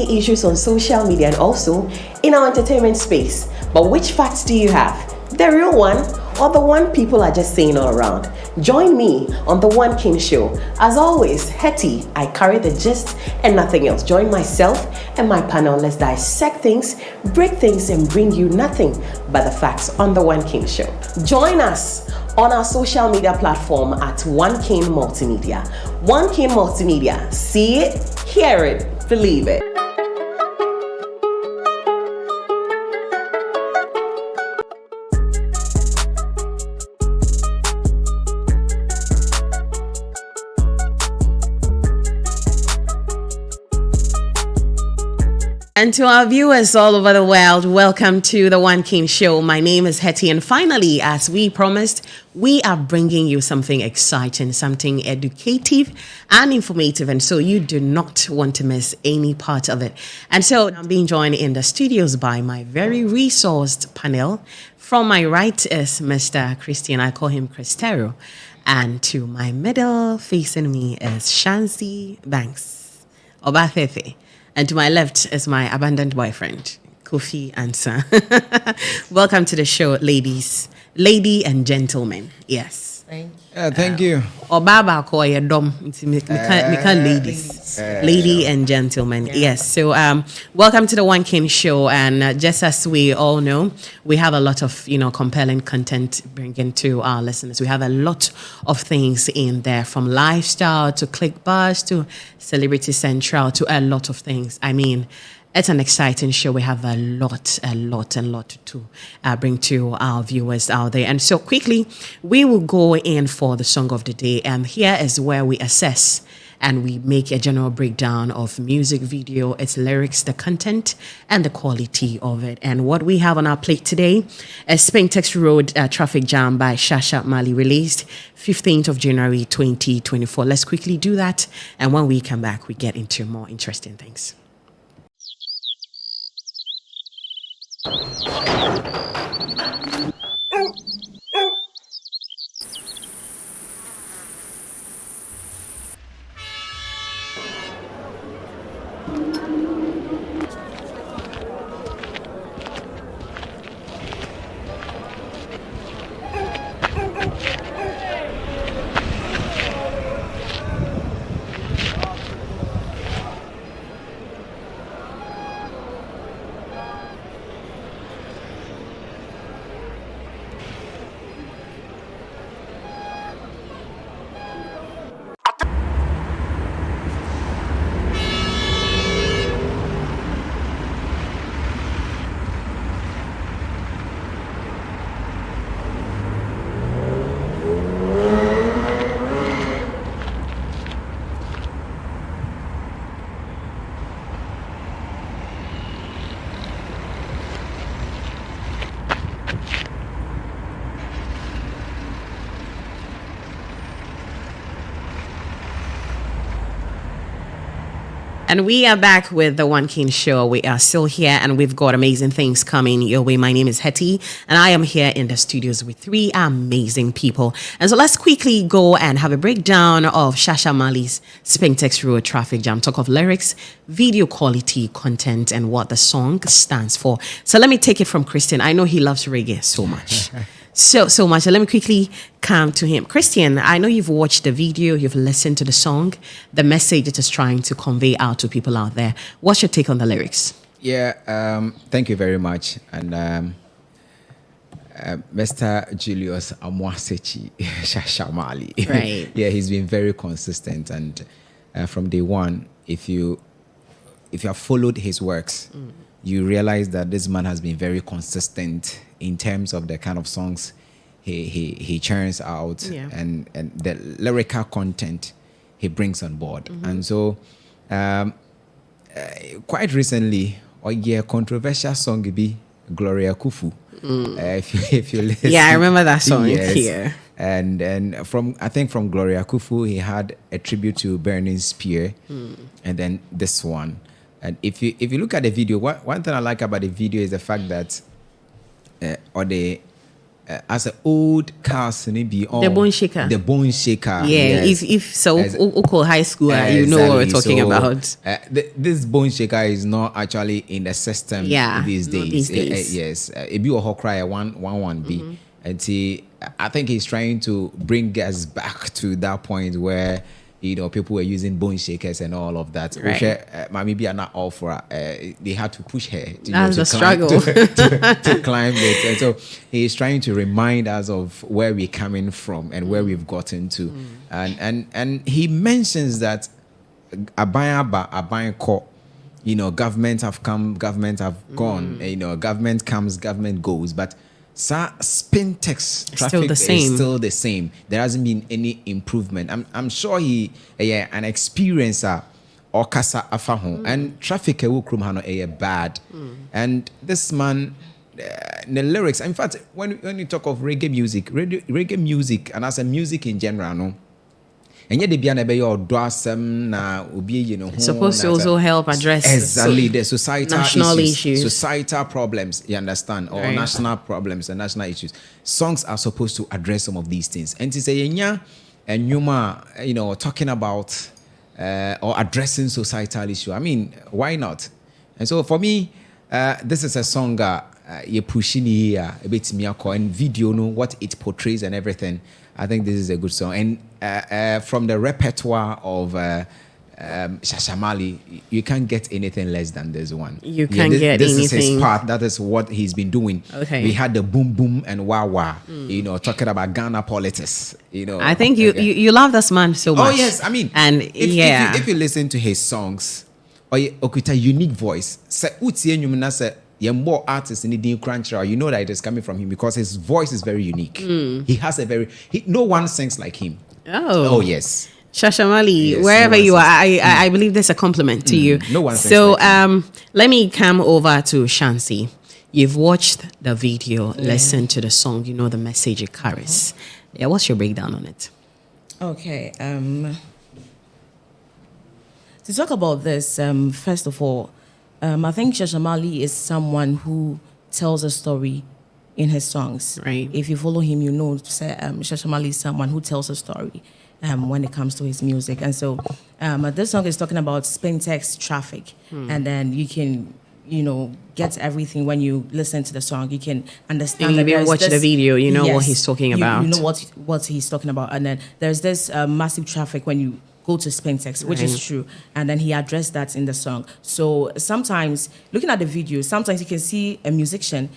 many issues on social media and also in our entertainment space. But which facts do you have? The real one or the one people are just saying all around? Join me on The One King Show. As always, Hetty, I carry the gist and nothing else. Join myself and my panel. Let's dissect things, break things, and bring you nothing but the facts on The One King Show. Join us on our social media platform at One King Multimedia. One King Multimedia. See it, hear it, believe it. And to our viewers all over the world, welcome to The One King Show. My name is Hetty, and finally, as we promised, we are bringing you something exciting, something educative and informative, and so you do not want to miss any part of it. And so I'm being joined in the studios by my very resourced panel. From my right is Mr. Christian, I call him Cristero, and to my middle facing me is Shansi Banks Obafefe. And to my left is my abandoned boyfriend, Kofi Ansah. Welcome to the show, ladies, lady and gentlemen. Yes. Thank you. Obaba ko ye dom, ladies, lady and gentlemen. Yes. So, welcome to the One King Show, and just as we all know, we have a lot of compelling content bringing to our listeners. We have a lot of things in there, from lifestyle to click bars to Celebrity Central to a lot of things. I mean, it's an exciting show. We have a lot to bring to our viewers out there. And so quickly, we will go in for the song of the day. And here is where we assess and we make a general breakdown of music video, its lyrics, the content, and the quality of it. And what we have on our plate today is Spintex Road Traffic Jam by Shasha Mali, released 15th of January 2024. Let's quickly do that. And when we come back, we get into more interesting things. And we are back with the One King Show. We are still here and we've got amazing things coming your way. My name is Hetty and I am here in the studios with three amazing people. And so let's quickly go and have a breakdown of Shasha Mali's Spintex Road Traffic Jam. Talk of lyrics, video quality, content, and what the song stands for. So let me take it from Christian. I know he loves reggae so much. So much. Let me quickly come to him. Christian, I know you've watched the video, you've listened to the song, the message it is trying to convey out to people out there. What's your take on the lyrics? Yeah, thank you very much. And Mr. Julius Amwasechi Shashamali. Right. Yeah, he's been very consistent. And from day one, if you have followed his works, you realize that this man has been very consistent in terms of the kind of songs he churns out, and the lyrical content he brings on board. And so quite recently, a controversial song be Gloria Kufu. If you listen, yeah, I remember that song. Yes. Here. And I think from Gloria Kufu, he had a tribute to Burning Spear, and then this one. And if you look at the video, one thing I like about the video is the fact that or the as an old cars maybe The Bone Shaker. The Bone Shaker. Yeah, yes. if so, call high school, you know what we're talking about. This Bone Shaker is not actually in the system these days. These days. Yes, it be a cry 111B, and I think he's trying to bring us back to that point where people were using bone shakers and all of that. Right. Maybe are not all for they had to push her to, That's the struggle to climb it. And so he's trying to remind us of where we're coming from and where we've gotten to. And he mentions that Abayan Ko, government have come, government have gone, government comes, government goes, but Spintex traffic is still the same. There hasn't been any improvement. I'm sure he an experiencer or kasa afaho and traffic will krum bad. And this man, the lyrics. In fact, when you talk of reggae music, and as a music in general, no. And yet, supposed to also help address exactly the societal national issues, societal problems. You understand, or national problems and national issues. Songs are supposed to address some of these things. And to say, and Numa, talking about or addressing societal issue. I mean, why not? And so for me, this is a song you pushing here a bit and video, what it portrays and everything. I think this is a good song. And from the repertoire of Shashamali, you can't get anything less than this one. You can't get anything. This is his part. That is what he's been doing. Okay. We had the boom boom and wah wah, talking about Ghana politics. I think you love this man so much. Oh yes, I mean, and if you listen to his songs, or Okuta unique voice, more artists in the cruncher, you know that it is coming from him because his voice is very unique. He has no one sings like him. Oh yes. Shashamali, yes, wherever you are, I believe there's a compliment to you. No one sings so like let me come over to Shansi. You've watched the video, listened to the song, you know the message it carries. Yeah, what's your breakdown on it? Okay. To talk about this, first of all, I think Shashamali is someone who tells a story in his songs. Right. If you follow him, you know Shashamali is someone who tells a story when it comes to his music. And so this song is talking about Spintex traffic. And then you can, get everything when you listen to the song. You can understand. If you watch the video, you know what he's talking about. You know what he's talking about. And then there's this massive traffic when you go to Spintex, which is true. And then he addressed that in the song. So sometimes, looking at the video, sometimes you can see a musician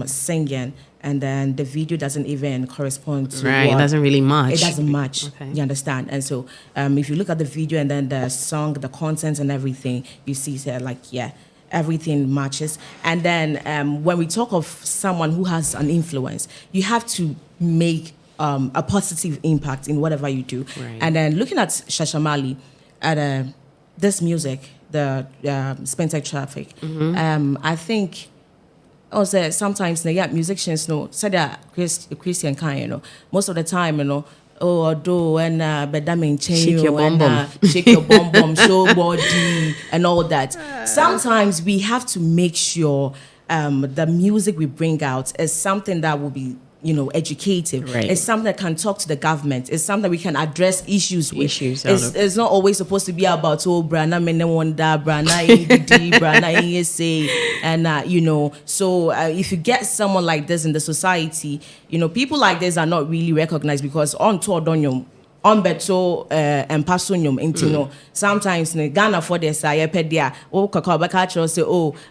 singing, and then the video doesn't even correspond to it doesn't really match. It doesn't match, okay. You understand? And so if you look at the video and then the song, the content and everything, you see everything matches. And then when we talk of someone who has an influence, you have to make a positive impact in whatever you do. Right. And then looking at Shashamali, at this music, the Spintex traffic, I think also sometimes musicians say that Christian kind, most of the time, do and bedamin shake your bum bum, shake your bum bum, show body and all that. Sometimes we have to make sure the music we bring out is something that will be educative. Right. It's something that can talk to the government. It's something we can address issues with. It's not always supposed to be about brana mene wanda, brana indidi, brana yese, and So if you get someone like this in the society, people like this are not really recognized because on tour donyum. On beto and pasunium intino. Sometimes ne Ghana for the say pedia o kakabakacho say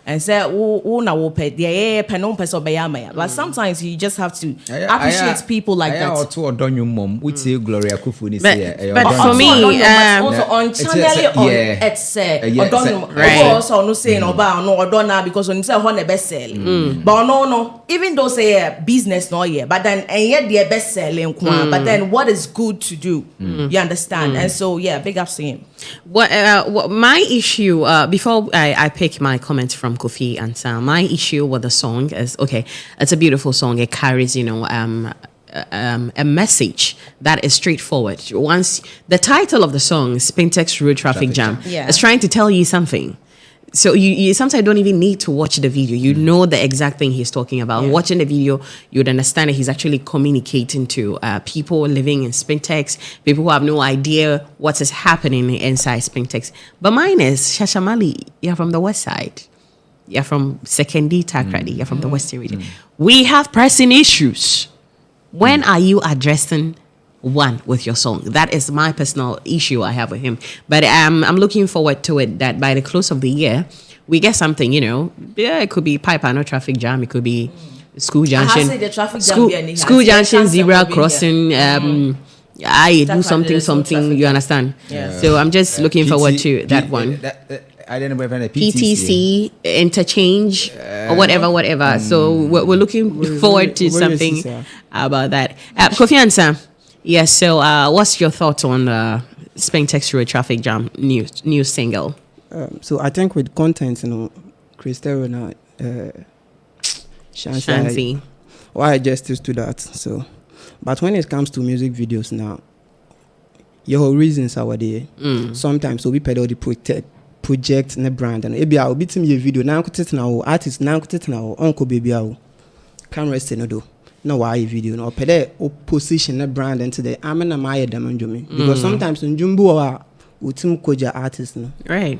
and say na wo pedia penon peso bayama. But sometimes you just have to appreciate people like that. I to odonyum mom we say Gloria Kufu ni say. But for me also on channel on et say odonyum also no say no ba no odona because when you say ho na best sell. But no even though say business no yeah but then and the best selling but then what is good to do. You understand? And so, big ups to him. What my issue, before I pick my comment from Kofi and Sam, my issue with the song is, it's a beautiful song. It carries, a message that is straightforward. Once the title of the song, Spintex Road Traffic Jam, is trying to tell you something. So you sometimes don't even need to watch the video. You know the exact thing he's talking about. Yeah. Watching the video, you'd understand that he's actually communicating to people living in Spintex, people who have no idea what is happening inside Spintex. But mine is Shashamali. You're from the west side. You're from Sekendi Takrady. You're from the western region. We have pressing issues. When are you addressing one with your song? That is my personal issue I have with him. But I'm looking forward to it that by the close of the year, we get something, Yeah, it could be pipe and no traffic jam. It could be school junction. The traffic jam School junction, zebra crossing. I do something. You understand? Yeah. So I'm just looking forward to that one. I don't know if any PTC interchange or whatever. So we're looking forward to something about that. Kofi Ansah. Yes. So what's your thoughts on Spintex Road traffic jam new single? So I think with content, Christelle and Shansi. Why justice to that? So, but when it comes to music videos now, your reasons are there. Sometimes we pedal the project and the brand, and maybe I'll beat me a video now. Now artist now uncle baby camera do no why video no pedal position the brand into the amena my them because sometimes in Jumbo utim koja artist no Right.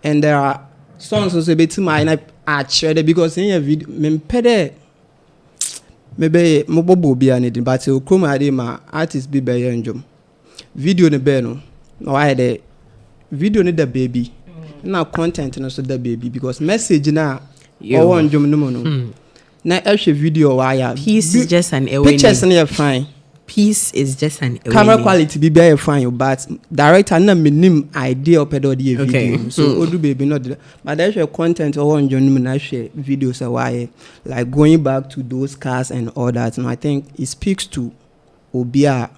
and there are songs also bit my I share because in your video me pedal maybe mobobo be anything but you come my artist be by njum video ne be no why the video need the baby now content no so the baby because message na or njum no na every video why Peace is just an pictures na fine. Peace is just an Camera quality be very fine, but director na minim idea of pedo the video. So odu baby not but there's your content or on journal na share videos why like going back to those cars and all that. And I think it speaks to Obia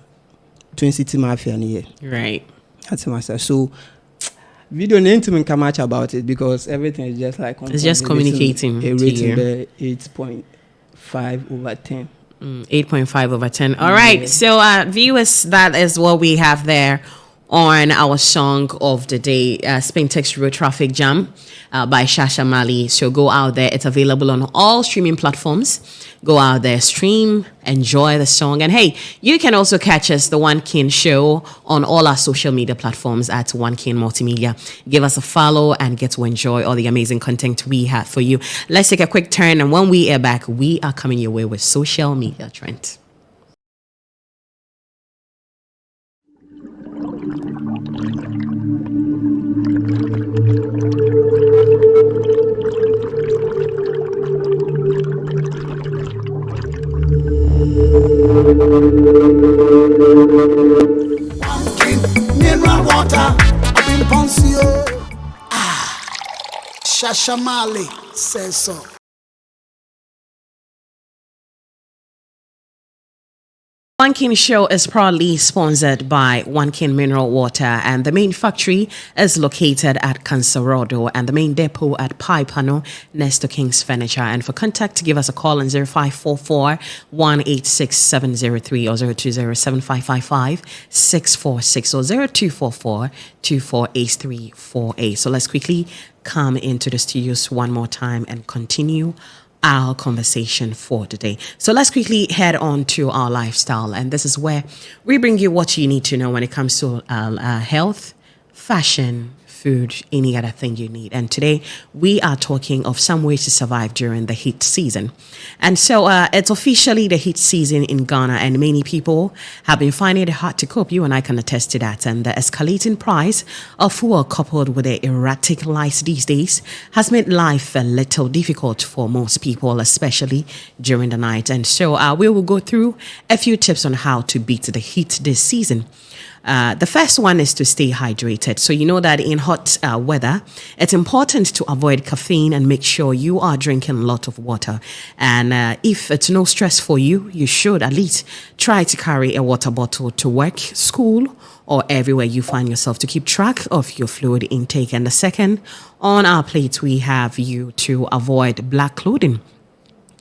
Twin City Mafia here. Right. That's myself. So video name can much about it because everything is just like it's just communicating. A rating there 8.5 over 10. 8.5 over 10. All right. So, viewers, that is what we have there on our song of the day, Spintex Road Traffic Jam by Shashamali. So go out there. It's available on all streaming platforms. Go out there, stream, enjoy the song. And hey, you can also catch us, The One King Show, on all our social media platforms at One King Multimedia. Give us a follow and get to enjoy all the amazing content we have for you. Let's take a quick turn. And when we are back, we are coming your way with social media trend. Mineral water, I've been Poncio. Shashamali says so. One King Show is proudly sponsored by One King Mineral Water, and the main factory is located at Cancerodo and the main depot at Paipano next to King's Furniture. And for contact, give us a call on 0544 186 703 or 020 7555 646 or 0244 248348. So let's quickly come into the studios one more time and continue our conversation for today. So let's quickly head on to our lifestyle, and this is where we bring you what you need to know when it comes to health, fashion, food, any other thing you need. And today we are talking of some ways to survive during the heat season. And so it's officially the heat season in Ghana, and many people have been finding it hard to cope. You and I can attest to that. And the escalating price of fuel coupled with the erratic lights these days has made life a little difficult for most people, especially during the night. And so we will go through a few tips on how to beat the heat this season. The first one is to stay hydrated. So you know that in hot weather, it's important to avoid caffeine and make sure you are drinking a lot of water. And if it's no stress for you, you should at least try to carry a water bottle to work, school, or everywhere you find yourself to keep track of your fluid intake. And the second, on our plate, we have you to avoid black clothing.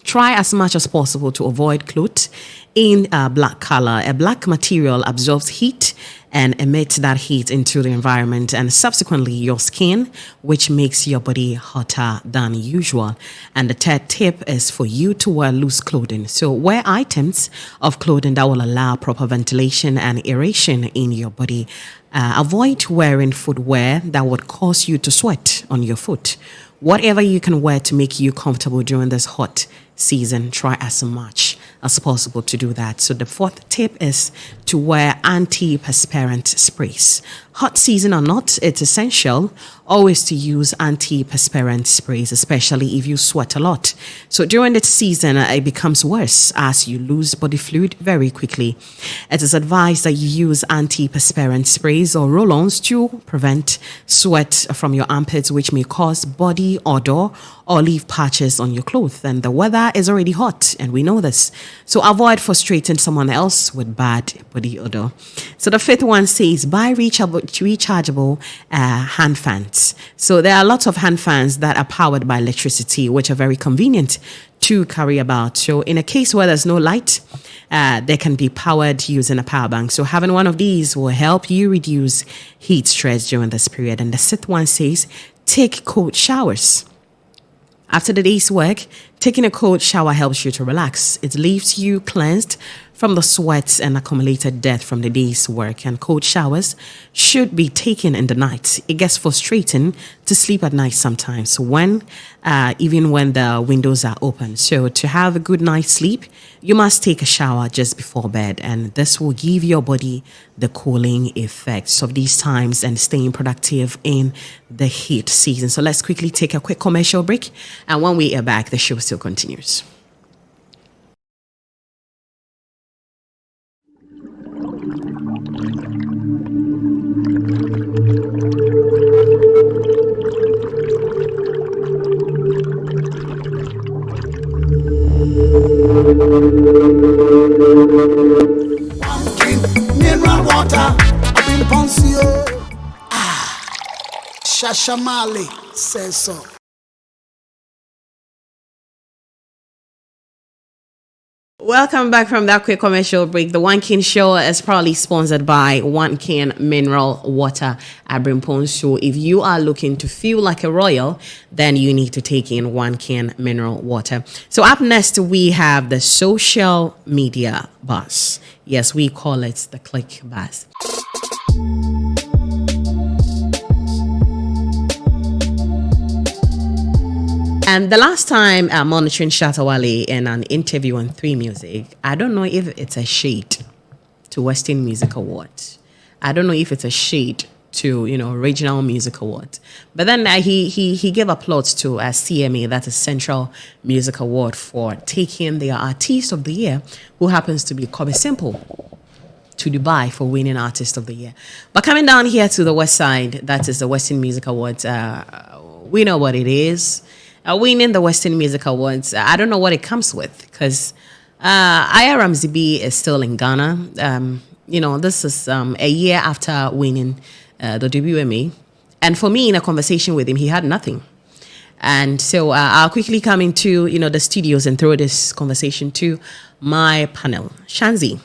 Try as much as possible to avoid clothes in black color. A black material absorbs heat and emit that heat into the environment and subsequently your skin, which makes your body hotter than usual. And the third tip is for you to wear loose clothing. So wear items of clothing that will allow proper ventilation and aeration in your body. Avoid wearing footwear that would cause you to sweat on your foot. Whatever you can wear to make you comfortable during this hot season, try as much as possible to do that. So the fourth tip is to wear antiperspirant sprays. Hot season or not, it's essential always to use antiperspirant sprays, especially if you sweat a lot. So during this season, it becomes worse as you lose body fluid very quickly. It is advised that you use antiperspirant sprays or roll-ons to prevent sweat from your armpits, which may cause body odor or leave patches on your clothes. And the weather is already hot, and we know this. So avoid frustrating someone else with bad body odor. So the fifth one says buy rechargeable hand fans. So there are lots of hand fans that are powered by electricity, which are very convenient to carry about. So in a case where there's no light, they can be powered using a power bank. So having one of these will help you reduce heat stress during this period. And the sixth one says take cold showers. After the day's work, taking a cold shower helps you to relax. It leaves you cleansed from the sweat and accumulated dirt from the day's work. And cold showers should be taken in the night. It gets frustrating to sleep at night sometimes, even when the windows are open. So to have a good night's sleep, you must take a shower just before bed, and this will give your body the cooling effects of these times and staying productive in the heat season. So let's quickly take a quick commercial break, and when we are back, the show still continues. Pumpkin, mineral water, I've been Ponsio. Shashamali says so. Welcome back from that quick commercial break. The One King Show is proudly sponsored by One King Mineral Water at Brimpon. So if you are looking to feel like a royal, then you need to take in One King Mineral Water. So up next, we have the social media buzz. Yes, we call it the click buzz. And the last time monitoring Shatta Wale in an interview on 3 Music, I don't know if it's a shade to Western Music Awards. I don't know if it's a shade to, Regional Music Awards. But then he gave applause to CMA, that's a Central Music Award, for taking their Artist of the Year, who happens to be Kobe Simple, to Dubai for winning Artist of the Year. But coming down here to the West Side, that is the Western Music Awards, we know what it is. Winning the Western Music Awards, I don't know what it comes with, because Aya Ramsey B is still in Ghana. This is a year after winning the WMA. And for me, in a conversation with him, he had nothing. And so I'll quickly come into, the studios and throw this conversation to my panel. Shanzi,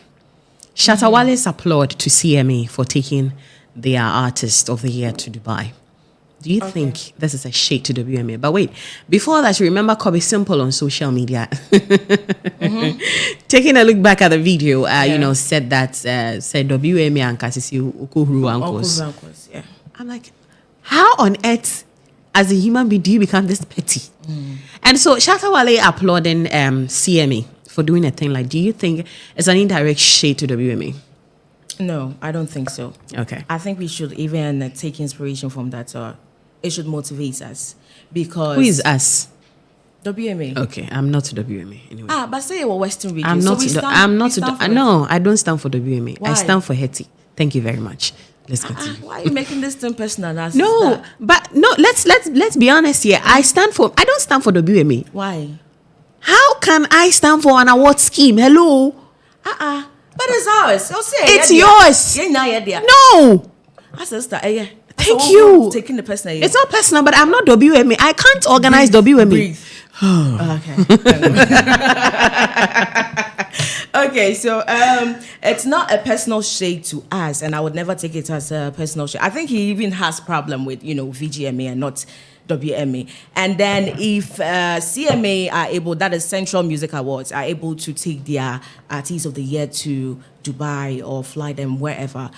Shatta Wale's applaud to CMA for taking their Artist of the Year to Dubai. Do you think this is a shade to WMA? But wait, before that, you remember Kobe Simple on social media. Taking a look back at the video, said that, said WMA and Kasisi Ukuhuru uncles. Yeah. I'm like, how on earth, as a human being, do you become this petty? And so Shatta Wale applauding CMA for doing a thing like, do you think it's an indirect shade to WMA? No, I don't think so. Okay. I think we should even take inspiration from that. It should motivate us, because Who is us? WMA. Okay, I'm not WMA anyway. But say we're Western region. I'm not. No, I don't stand for WMA. Why? I stand for Hetty. Thank you very much. Let's continue. Why are you making this thing personal? No, but no. Let's be honest here. I don't stand for WMA. Why? How can I stand for an award scheme? Hello. But it's ours. It's yours. No. Sister, Thank you. Taking the personal. It's not personal, but I'm not WMA. I can't organize WMA. Breathe. Okay. Okay, so it's not a personal shade to us, and I would never take it as a personal shade. I think he even has problem with VGMA and not WMA. And then if CMA are able, that is Central Music Awards, are able to take their Artist of the Year to Dubai or fly them wherever,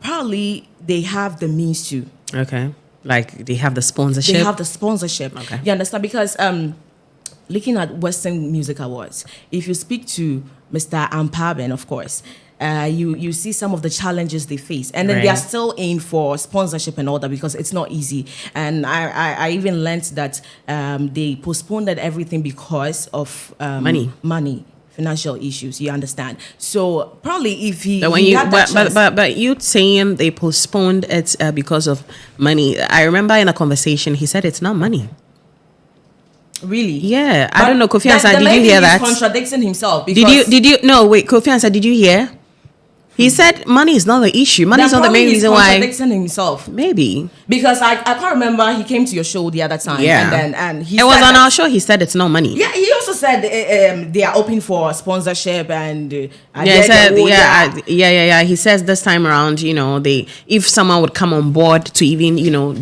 probably they have the means to. Okay. Like they have the sponsorship. They have the sponsorship. Okay. You understand? Because looking at Western Music Awards, if you speak to Mr. Ampaben, of course, you see some of the challenges they face, and then they are still in for sponsorship and all that because it's not easy. And I even learned that they postponed everything because of money. Financial issues, you understand? So probably if he, when you but you saying they postponed it because of money. I remember in a conversation he said it's not money. Really? Yeah, I don't know. Kofi Ansah, did you hear that? He's contradicting himself. Because Did you? No, wait. Kofi Ansah, did you hear? He said money is not the issue. Money is not the main reason why. He's contradicting himself. Maybe. Because I can't remember, he came to your show the other time. Yeah. And he it was on our show. He said it's not money. Yeah, he also said they are open for sponsorship and yeah. He says this time around, if someone would come on board to even,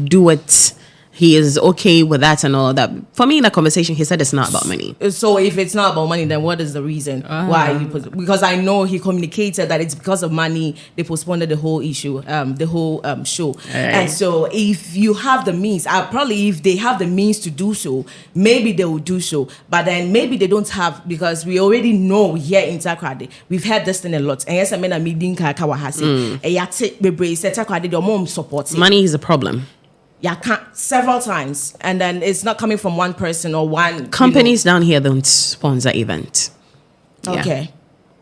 do it, he is okay with that and all that. For me, in the conversation, he said it's not about money. So if it's not about money, then what is the reason why? Because I know he communicated that it's because of money they postponed the whole issue, the whole show. Right. And so if you have the means, probably if they have the means to do so, maybe they will do so. But then maybe they don't have, because we already know here in Takoradi, we've heard this thing a lot. And yes, I mean, I'm meeting Kawahasi. Money is a problem. Yeah, several times, and then it's not coming from one person or one. Companies down here don't sponsor events. Okay,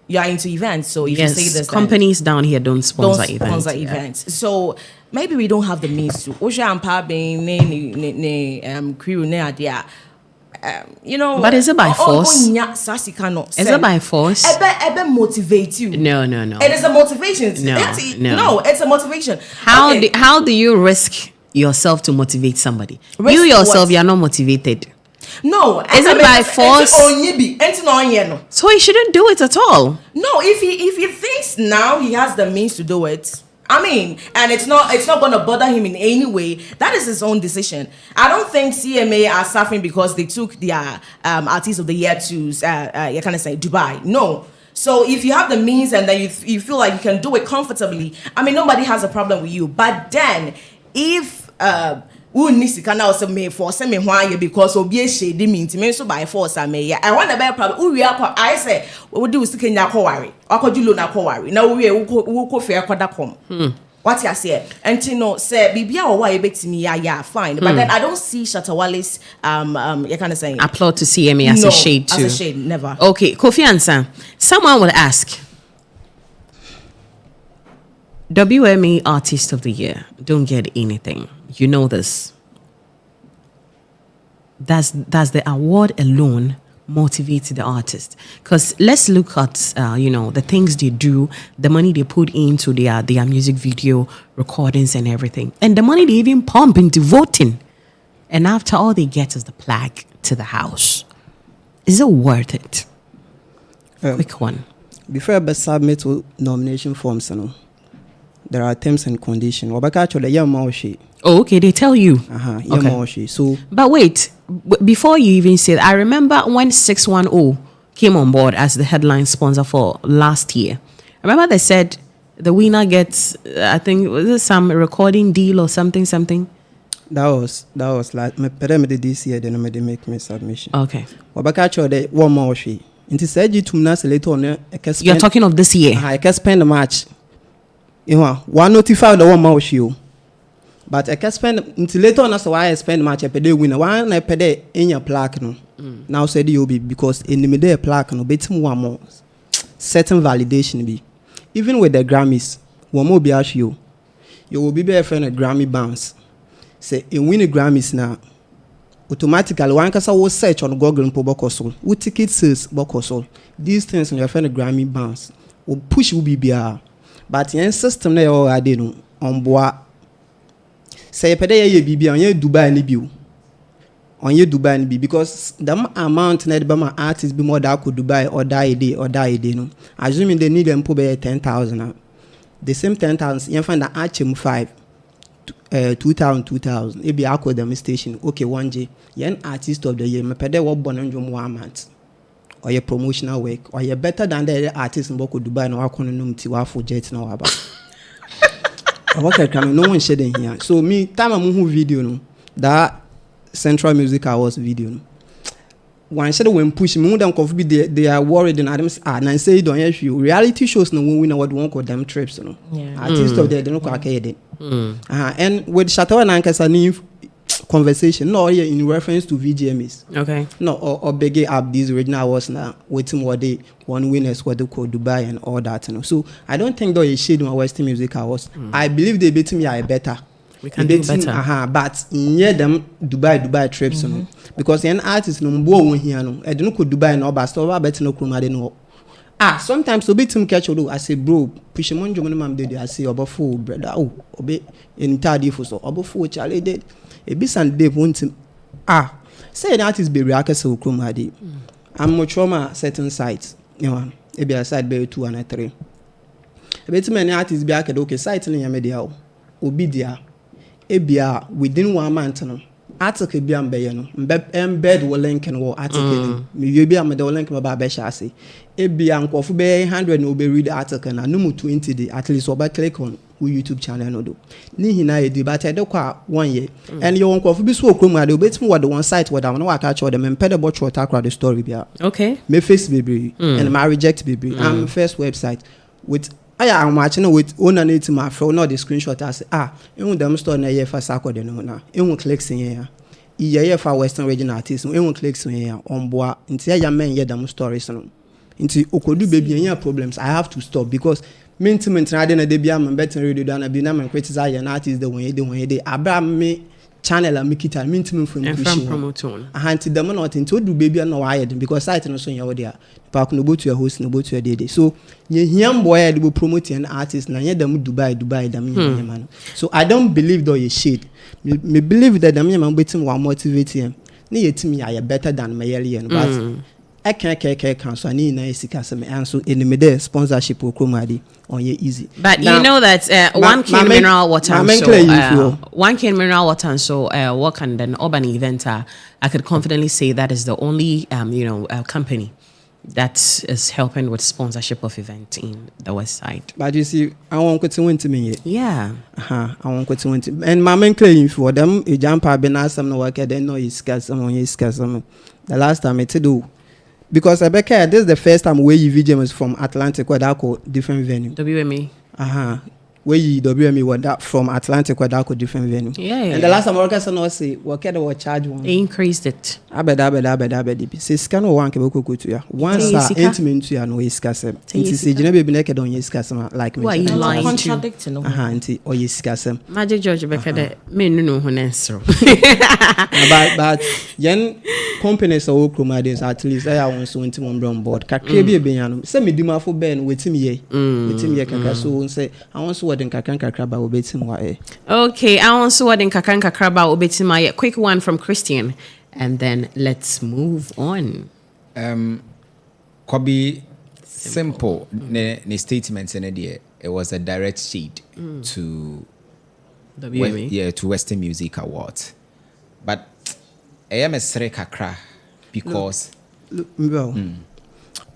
you are into events, so if you say this, companies down here don't sponsor events. So maybe we don't have the means to. But is it by force? Is it by force? Ebe motivate you. No. It is a motivation. No, it's a motivation. How do you risk yourself to motivate somebody? Risk you yourself, what? you're not motivated. No. Is it by force? So he shouldn't do it at all. No, if he thinks now he has the means to do it, I mean, and it's not going to bother him in any way, that is his own decision. I don't think CMA are suffering because they took their Artist of the Year to Dubai. No. So if you have the means and then you feel like you can do it comfortably, I mean, nobody has a problem with you. But then if because obi shade me intime so by force I want to be problem I say we do sikenya kwari akojulo na kwari na we wo fe akoda kom what you say and say bibia o wa ebetimi ya fine but then I don't see Shatta Wale's you kind of saying applaud to CMA as a shade too. As a shade, never. Okay, Kofi Ansah, someone will ask, WMA Artist of the Year don't get anything. You know this. Does the award alone motivate the artist? Because let's look at the things they do, the money they put into their music video recordings and everything, and the money they even pump into voting, and after all they get is the plaque to the house. Is it worth it? Quick one. Before I submit nomination forms, there are terms and conditions. Oh, okay, they tell you. Okay. So, but wait, before you even say that, I remember when 610 came on board as the headline sponsor for last year. I remember they said the winner gets, I think, was it some recording deal or something? That was like my perimeter this year. Then I made make my submission. Okay. One more she. You're talking of this year. I can spend a match. One notify the one more show. But I can spend until later on. That's why I spend much a day winner. One I pay in your plaque no. Now said you'll be because in the middle plaque no bit one more certain validation be. Even with the Grammys, one more be you will be better friend a Grammy bounce. Say in win the Grammys now. Automatically one can will search on Google and Pobokosol. What ticket sales Bokosol. These things when your friend a Grammy bounce will push will be BR. But in system they all I did on bois. Say pede ye bibi on ye Dubai ni biu. on you Dubai and be because the amount net by my artists be more that could Dubai or die a day no. Assuming they need them put 10,000. The same 10,000 you find that HM 5 2000 it be aqua them station okay 1G yen artist of the year me pede wo born ndwom 1 month or your promotional work or you better than the artist in Boko Dubai no akon no mti wa for jet na wa ba. Okay, no one shedding here. So me time I'm who video no that Central Music Awards video no. One shadow when push me them could be they are worried and Adams and say don't you reality shows no win award won't call them trips no. Yeah. Artists of there they no arcade. And with Chateau and Ankasa new conversation no here in reference to VGMAs. Okay. No or beg up these original awards now waiting what they one winners what they call Dubai and all that you know. So I don't think though you shade on Western Music Awards. I believe they beat me are better. We can do better. But near them Dubai trips no because an artist no mbo here no e don't go Dubai no but so bet no kroma de no. Sometimes so bit him catch do I say bro push him on jomo mam dey I say obofo brother obe in tadi for so obofo chale dey e be Sunday won't say an artist be react so kroma de. I'm much trauma certain sites you know e be a site be 2 and 3 e bet many artists be aked okay site no media obi dia ebia within 1 month no article bi am be no embed wo link no article me we bi am the link ba be sha say ebia nkofo be 100 no be read article na no mu 20 dey at least oba click on wo YouTube channel no do ni hina e dey but e dey kwa 1 year and you nkofo bi so okrom ade obetim wo the one site wo da no wa catch them emped bo chwo takra the story bia okay me face baby and my reject baby I'm first website with I'm watching with owner need to my phone not the screenshot I say you them store na here for sako de no na you clicks in here here for Western regional artists you clicks in here on boa until ya men here them stories no until okodu baby any problems I have to stop because maintenance na dey na dey bia man better radio na be na man criticize an artist the one they abram me channel and make it and mean from promoting anti them not into do baby no why because site no so you there park no go to your host no go to your day so you hear boy dey promote an artist na hear them Dubai them man so I don't believe though you shade me believe that them man wetin will motivate him na yetimi ya better than my year but I can't so I need na sika some answer in the there sponsorship okromadi on ye easy. But now, you know that one can mineral water and so one can mineral water and so work and then urban event I could confidently say that is the only company that is helping with sponsorship of event in the West Side. But you see, I want to win to me. Yeah. I want to win to and my main claim for them a jumper been asked some work I didn't know you scarce someone you scarce some the last time it to do. Because Rebecca, this is the first time where you VGM is from Atlantic, where that go different venue. WME. Where you WME were that from Atlantic, where that go different venue. Yeah. And the last time workers no say, what can they charge one? They increased it. Abed. Say scan one can go to ya. Once intimate to ya no is casem. Inti say you never be naked on yes casem like me. Why you lying? Contradicting. Inti or yes casem. Magic George Rebecca, the men no who answer. But yen companies are all chromades at least I want so into one brown board. Kakre be beyan. Say me dima for ben wetim ye. Wetim ye kakra so say I want so what in kakan kakraba obetim wa e. Okay, I want so what in kakan kakraba obetim ma. Quick one from Christian and then let's move on. Kobe simple ne statements in there. It was a direct shade to WME. To Western Music Awards. But I am a sere kakra because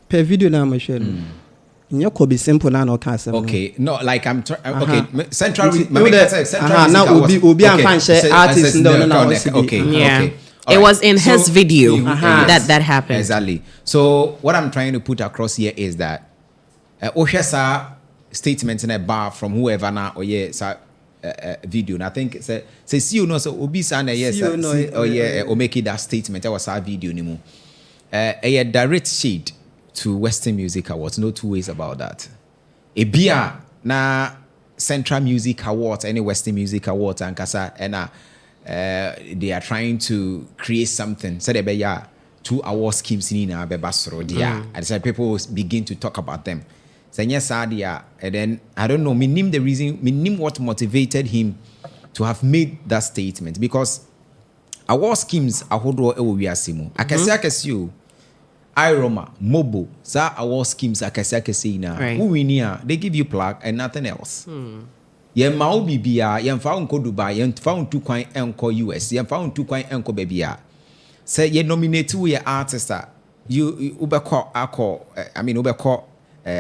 per video na ma share no you could be simple na no can okay no like I'm okay central now obi am fan share artist no okay yeah it was in his video that happened exactly. So what I'm trying to put across here is that Oshesa statement in a bar from whoever na or video and I think say see you know so obi sana yes or make it that statement that was our video anymore a direct shade to Western Music Awards, no two ways about that. A beer na Central Music Awards, any Western Music Awards and kasa and they are trying to create something so they be 2 award schemes in na be basro dia and so people begin to talk about them. And then I don't know, me name the reason, me name what motivated him to have made that statement because award schemes ahodoɔ ɛwɔ wiase mu akɛse o iroma mobo sa award schemes akɛse ina who win here they give you plaque and nothing else yɛn ma wo bibia yɛn fa wo nkɔ Dubai yɛn fa wo ntu kwan ɛnkɔ US yɛn fa wo ntu kwan ɛnkɔ baabi say you nominate wo yɛ artist you ubekɔ akɔ I mean ubekɔ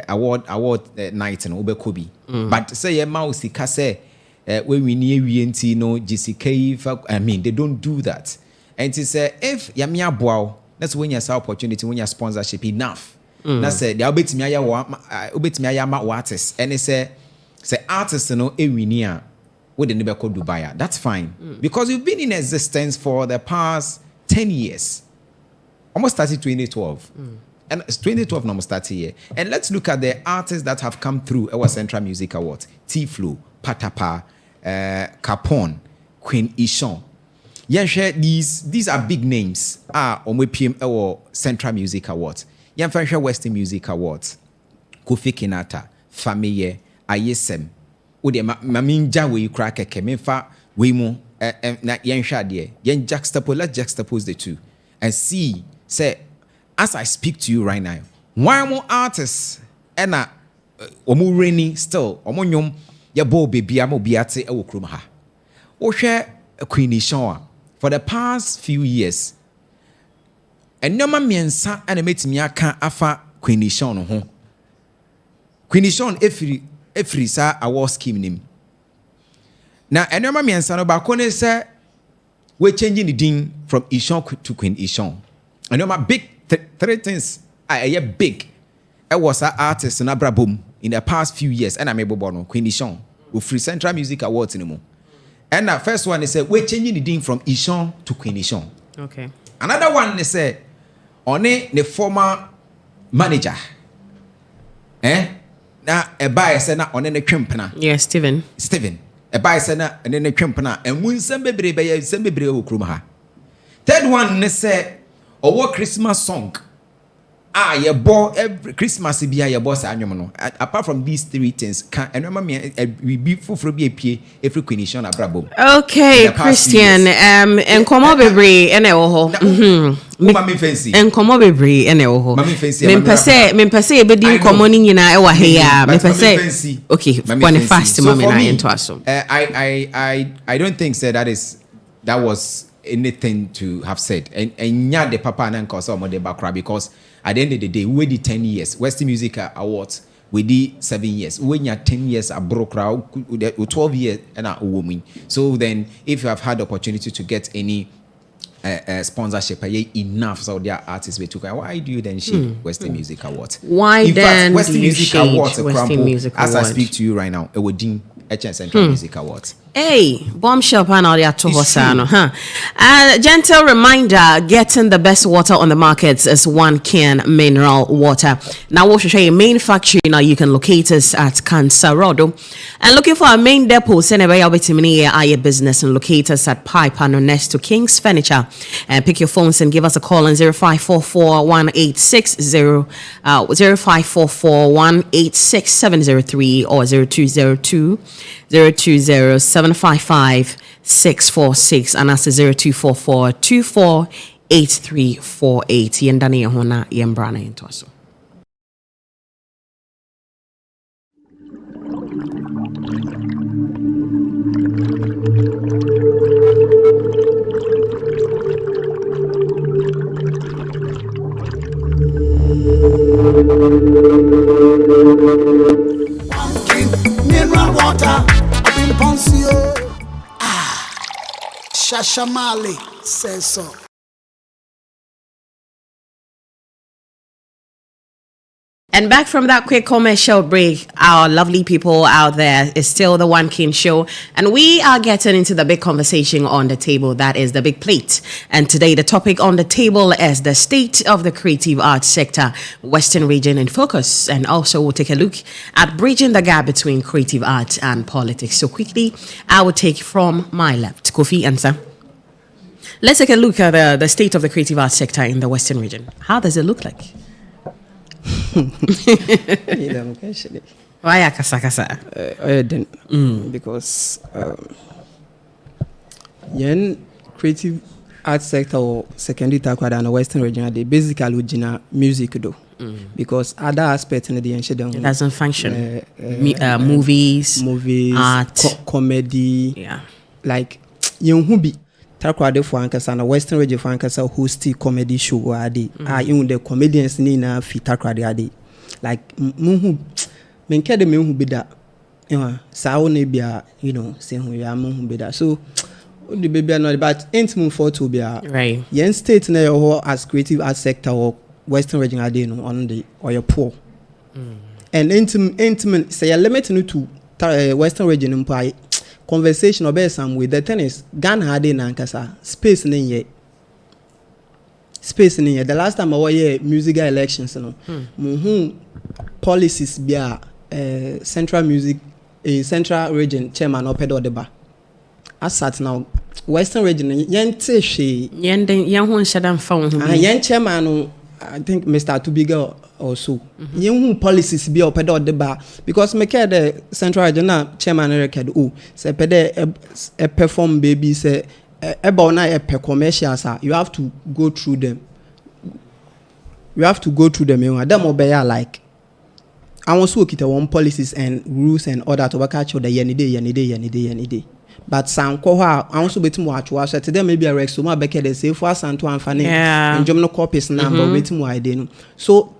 award night no ubekɔ bi but say yɛn ma wo sika say when we near WNT, no GCK, I mean, they don't do that. And it's if Yamia Bow, that's when you have opportunity, when you sponsorship enough. That's it. They'll bet me artists. And they say artists, you know, every near with the never called Dubai. That's fine. Because you've been in existence for the past 10 years. Almost started 2012. And it's 2012 now started here. And let's look at the artists that have come through our Central Music Awards. T-Flow, Patapa, Capone, Queen Ishon. Yeah, these are big names. PM or Central Music Awards. Yeah, Western Music Awards. Kofi Kinata, Famille, Ayesem. Ode maminja we crack a kemefa we mo na yen shade yen juxtapose. Let's juxtapose the two and see. Say, as I speak to you right now, why more artists and omu rainy still omu nyom. Ya bo baby amo biate e wo krom ha. Wo hwe Queen Ishon for the past few years. Enoma miensa ana metimi aka afa Queen Ishon no ho. Queen Ishon efiri sa award scheme nim. Na enoma miensa no ba ko ne se we changing the din from Ishon to Queen Ishon. Enoma big three things are big. E was a artist na brabom in the past few years and I'm able to Queen Ishon with Free Central Music Awards anymore. And the first one is we're changing the name from Ishon to Queen Ishon. Okay. Another one is on the former manager. Na a buyer said on the Crimpana. Yeah, Steven. A buyer said and then the Crimpana and when some baby will krumaha. Third one is what Christmas song. You bought every Christmas be your boss annual. Apart from these three things, can and remember me we be full for be every Queen Ishon abrabo. Okay, Christian. And come over bre and Mami fancy. And come over bre and Mami fancy. Men pese be din common in na e wa here. Me pese. Okay, when fast mama na into aso. I don't think that was anything to have said. And nya the papa and cause some of the background because at the end of the day, we did 10 years. Western Music Awards, we did 7 years. When you're 10 years, a broke crowd, 12 years, and a woman. So then, if you have had the opportunity to get any sponsorship, enough so their artists we took. Why do you then shake Western Music Awards? Why in then fact, Western do you Music shade Awards Western Music as Awards? I speak to you right now, it would deem Central Music Awards. Hey, bombshell panel ya to Hosano, huh? Gentle reminder, getting the best water on the markets is One Can Mineral Water. Now, we'll show you main factory. Now, you can locate us at Cansarodo. And looking for a main depot, send a way to your business and locate us at Pipe and next to King's Furniture. And pick your phones and give us a call on 0544 1860 0544 186 703 or 0202 020 755 646 and that's 0244 24 8348. Yendani Yehona Yembrana into us. Mineral water, Bill Poncio. Shashamali says so. And back from that quick commercial break, our lovely people out there is still the One King Show. And we are getting into the big conversation on the table. That is the big plate. And today the topic on the table is the state of the creative arts sector, Western region in focus. And also we'll take a look at bridging the gap between creative arts and politics. So quickly, I will take from my left. Kofi, answer. Let's take a look at the state of the creative arts sector in the Western region. How does it look like? Why akasa? Because yen creative art sector or secondary takwada and western region they basically ujina music though. Because other aspects in the it doesn't function. Movies, art, comedy. Yeah. Like you who be takwade for ankasa and western region for ankasa host comedy show ade. Even the comedians ni na fi takwade ade. Like muhu menke de who be that. Sa o ne bia, you know, say who ya muhu be that. So the baby not but ain't move for to be right. Yen state na your as creative art sector or western region ade no on the or your poor. And intimate say a limit to western region empire conversation or be some with the tennis Ghana ade na nkasa space ne ye the last time I was here musical elections no policies bia central music central region chairman opedo deba asat now western region yente hwe yen ho nhyada mfa wo ho yen chairman no I think Mr. Tubiga also yen policies bia opedo deba because me care the central region na chairman record say pede perform baby say about na e commercials you have to go through them them obey like I want to keep one policies and rules and order to catch the any day. But some coha I also bet more watch at them maybe a rex so my back they say for Santo and Fanny and German copies number waiting why they so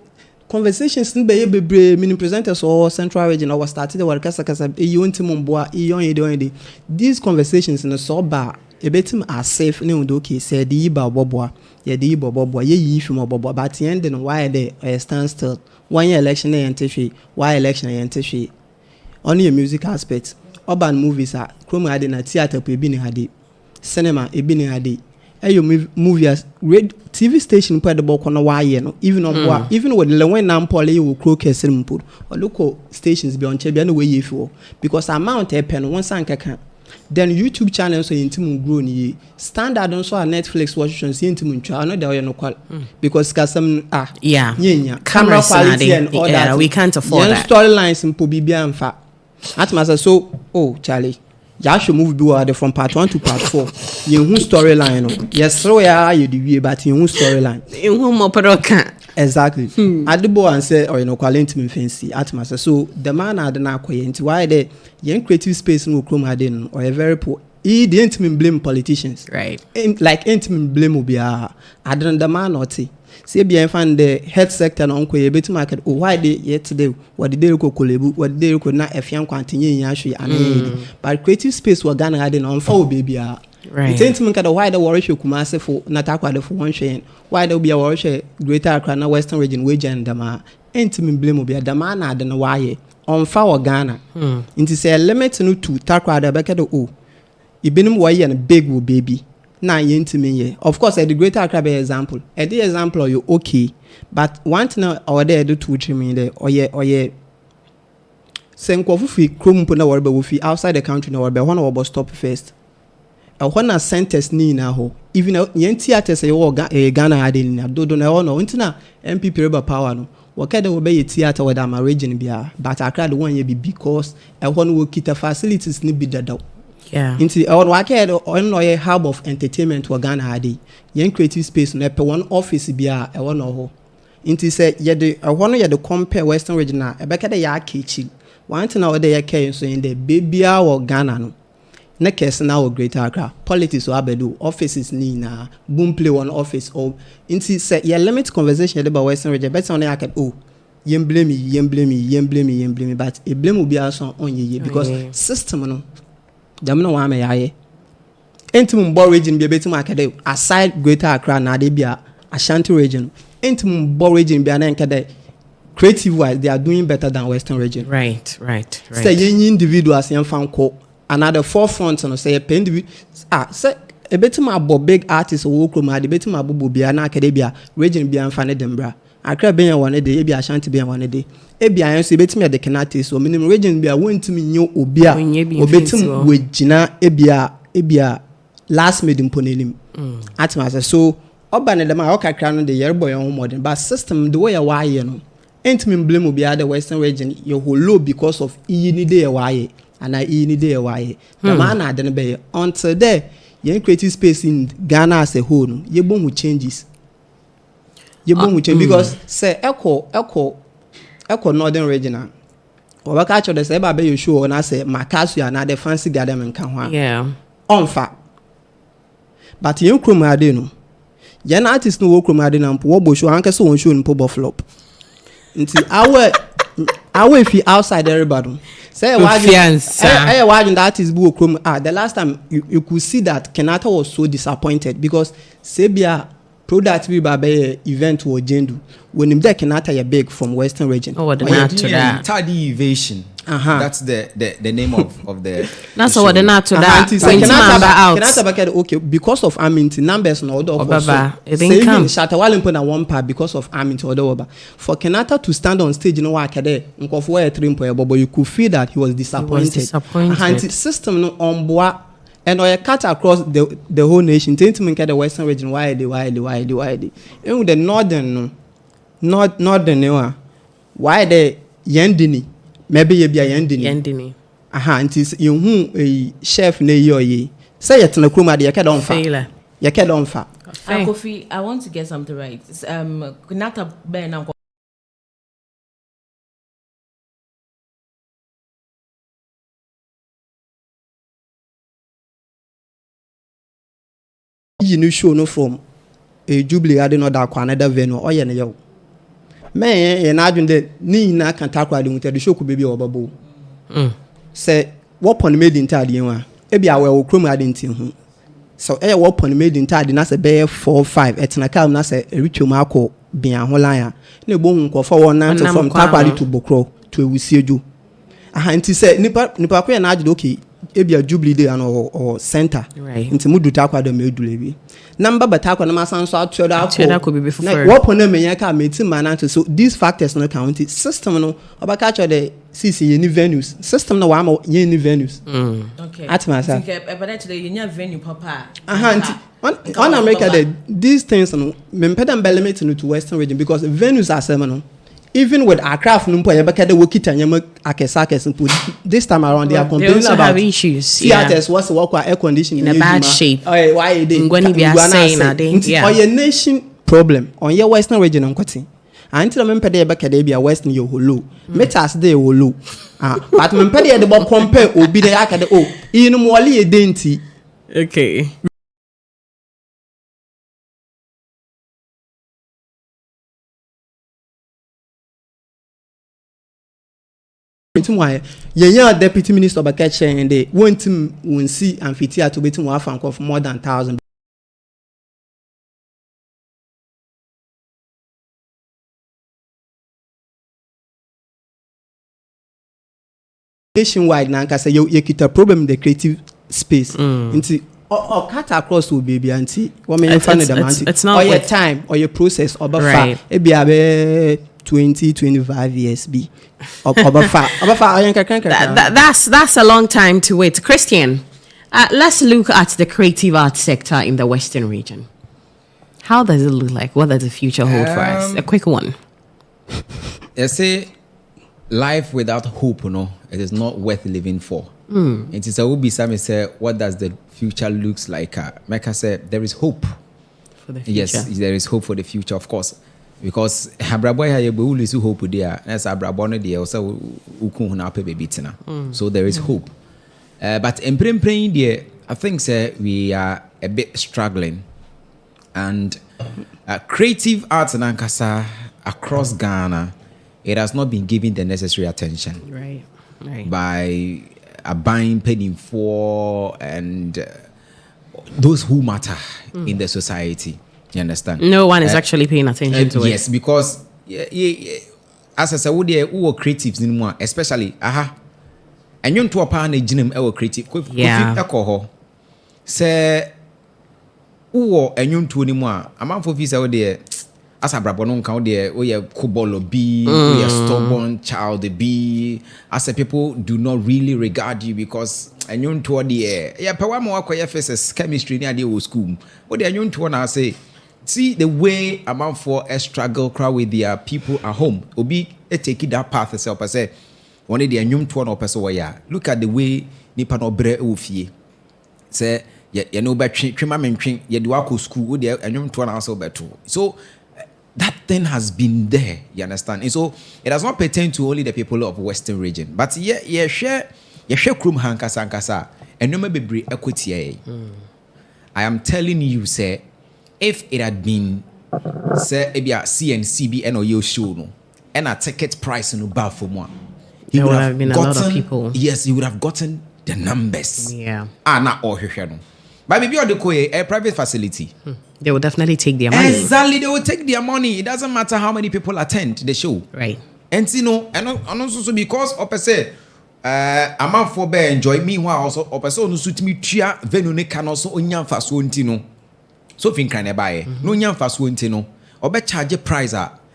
conversations in be meaning presenters or central region or started the work as you want to these conversations in the so bar a bit are safe no okay said the boboa the boboa ye from boboa but the end and why they stand still 1 year election and why election and only a music aspect urban movies are chrome had in a theater ebini hadi cinema ebini hadi ayo movies TV station put the book on why no even on even with the when nam poly will croak a simple or local stations beyond Chebian way you for because amount a pen one sanka then YouTube channels so intimate grow ni standard on so Netflix watching intimate try no there no call because some camera quality and all that we can't afford that storylines in Pobibia and fa at master so Charlie ya should move do from part 1 to part 4 you who storyline yes so yeah you the but you who storyline in whom opera exactly Adibo and say or quality fancy at master so the man had na kwenti why the young creative space no chrome hadin or a very poor he didn't blame politicians right like intimate blame obia adon the man not see bien fan the health sector no nko ye beti market why they yet today what did they ko kolebu what did they ko na efian kwantinye nya hwe ane but creative space wa Ghana hadin on fa obebi a right intimate kada why the worry Kumasi for na takwade for one hwe why there be a worry Greater Accra na western region we gender ma intimate blame obia the man adon why on fa wa Ghana into say limit no to takwade bekado ibinim why and big wo baby na yentimi of course the Greater Accra example the example you okay but one thing or there do to me there or yeah sen kofu fi krom po na worbe wo fi outside the country na worbe one wo stop first when a centers ni na ho even yenti theaters e Ghana adin na do na no ntina MPP reba power no wakade wo be theater with am region bia but Accra the one ye be because one wo kita facilities ni bi dada into on wake on no hub of entertainment wa Ghana ade yen creative space no pe one office bia e won no ho into say ye de one ye de compare western region e be kada ya kechi one thing na dey care so in the bibia wa Ghana no na case na o Greater Accra politics o abedu offices ni na boom play one office or into say ye limit conversation about western region but on ya yen blame me but e blame obi aso on ye because system no dem no wa me yaye entum mbo region bia betum akade aside Greater Accra na de bia Ashanti region entum mbo region bia na nkade creative wise they are doing better than western region right say any individuals yan fan ko another forefront no say say e betum abo big artists wo kroma de betum abobo bia na akade bia region bia fan dem bra Accra ben ya one day e bia Ashanti ben one day e bia yan so e betum ya de kenate so minimum region bia wontum nyo obi a obetum wegina e bia last made imponelim atma so oba ne dem a okakra no de yerboy on modern but system the way ya why no entum blame obi a the western region you low because of e ni dey why and I e ni dey why the man na de be until there yen creative space in Ghana as a whole no ye bon who changes because say echo northern region or catch the say ba you show na say Makasu na the fancy garden and kan yeah onfa but yen krom ade no yen artist no wo krom ade na mpo wo bo show anka so won show mpo bo flop nti awe if outside everybody say why that is bu krom the last time you could see that Kenyatta was so disappointed because Sebia product we by event or Jendu when him there Kenyatta ya big from Western region. Oh, what not to that? Tardy evasion. That's the name of the. That's what the not to that. Kenyatta back okay because of Aminti numbers no order of it didn't come. Shatawale put one part because of Aminti order for Kenyatta to stand on stage no work there. Nko for a trim but you could feel that he was disappointed. Anti system no on board. And or cut across the whole nation. Think to the Western region why they. Even the northern why the Yendini. Maybe you be a Yendini. And it's you who a chef ne ye. Say it in a kruma de yaked on fire. Yaked on fire. Kofi, I want to get something right. Kunata Ben and you know show no from a Jubilee I didn't know that another venue or yo. Me and I didn't need na can talk with the show could be over. Say what on made in Tadi, maybe I will chrome I didn't. So a weapon made in Tadi, that's a bear 4 5 at an account, that's a ritual Marco being a Holaya. No bone go for 1 night from Tapali to Bokro to we see you. And he said, Nipa and I did okay. Ebi a Jubilee Day or center right nti mudu takwa da medu bi number batakwa na masan so atweda could be before what on me yaka meti mananto so these factors no count system no obaka cho the CC any venues system no wa ma any venues okay atmasa think but today you venue papa on America these things no me pedam belemete no to Western region because venues are seven even with our craft numpo yebeka de wokita nyama akesa this time around they are complaining they about issues theaters what's work air conditioning in a bad shape why they ngoni be saying yeah your nation problem on your Western region nkoti until mempe de yebeka de bia Western yo holo meters de holo but mempe de bo compare obi de yakade inu mo wale edenti okay why yeah deputy minister of catcher and they want him won see amphitheater to betum one fan of more than 1,000 nationwide now because you get a problem in the creative space into or cut across to baby auntie what mean it's not or your time or your process or right. it be a 20-25 years be that's a long time to wait. Christian, let's look at the creative arts sector in the Western region. How does it look like? What does the future hold for us? A quick one. They say life without hope, it is not worth living for. It is a will be some say what does the future looks like? Mecca said there is hope for the future. Yes, there is hope for the future, of course. Because Habraboy ha yebo lose hope there. As Habrabo no there also ukun na pe baby tina. So there is hope. But in praying there, I think we are a bit struggling. And creative arts in Ankasa across Ghana, it has not been given the necessary attention. Right. By buying penny for and those who matter in the society. You understand? No one is actually paying attention to it. Yes, because as I said, who are creatives in more, especially and you to a pan a gym creative. Alcohol. Say who are you to anymore? A man for visa there as a brabonon count there, or your cobolo be, or your stubborn child be. As a people do not really regard you because and you to the air. Yeah, Pawamo acquire faces chemistry near the school. What they are you to want to say? See the way amount for a struggle crowd with their people at home. Obi take that path itself. I say, one day the nyum to one person where look at the way nipa no bre ofie. Say you know between twema mentwen ye de wako school wo de enwom to na also beto. So that thing has been there, you understand? And so it does not pertain to only the people of Western region, but share krum hankasa and no be equity. I am telling you, sir, if it had been say ebia CNCB or your show no and a ticket price no bar for more, there would have been a lot of people. Yes, he would have gotten the numbers. Yeah. Not all no. But maybe on a private facility. They will definitely take their money. Exactly, they will take their money. It doesn't matter how many people attend the show. Right. And you know, and also because opposite a man for bear enjoy meanwhile also opposite no suit me tria venue ne can also onyan faso ntino. So fin kan e buy no onyan faso ntino. Obe charge price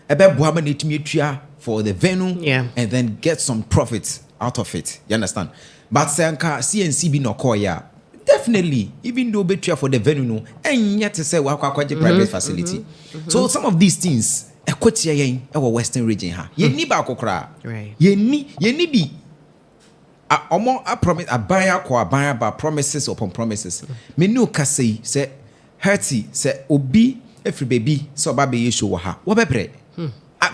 ebe boa ma netumi tria for the venue, yeah, and then get some profit out of it. You understand? But sanka CNCB no call ya. Definitely, even though betrayal for the venue, no, and yet to say we have a private facility. So some of these things, equity our Western region, ye ni ba kokra, right? Ye ni bi. A promise, a buyer by promises upon promises. Me no say hurty say obi every baby so baby you show ha. What be pre?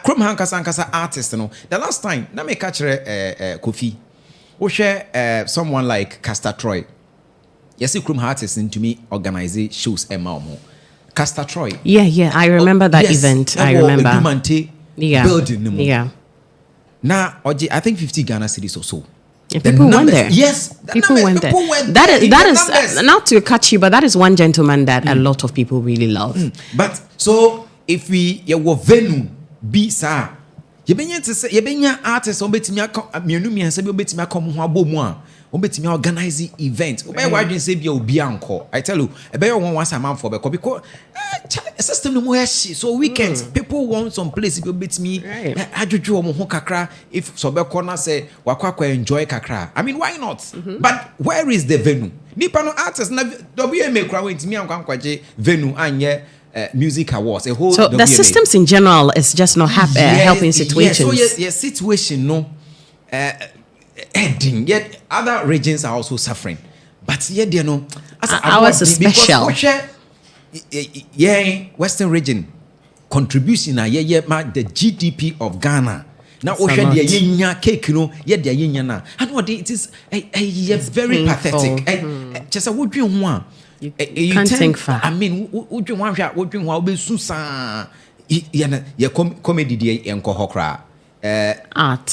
Krom hankasa artist no. The last time na me catch Kofi, we share someone like Castor Troy. Yes, you come artists into me organize shows Castor Troy. Yeah, I remember that event. I remember. Yeah. Building. Yeah. Now, I think 50 Ghana cedis or so. And people went there. Yes, people went there. That is not to catch you, but that is one gentleman that a lot of people really love. But so if we were venue be sir, you benya artists on betimi mienu mi ansa bi obetimi akom ho abomu a obetimi organize event obey wadwen say bia obi anko. I tell you ebey one once a month for because system no more so weekends people want some place bi obetimi adwodwo omo ho kakra if so be corner say wakwa enjoy kakra. I mean why not? But where is the venue? Nipa no artists na WMA kra wentimi ankwankwaje venue anye music awards a whole. So the systems in general is just not helping situations. Yes, so yes, situation no ending. Yet other regions are also suffering. But yet you know, ours is special. Western region contribution the GDP of Ghana. Now ocean the yenya cake no yet the yenya na. And what it is very pathetic. Just a would you want. You can't think far. I mean, would you want to be Susan? Comedy and Kohokra. Art.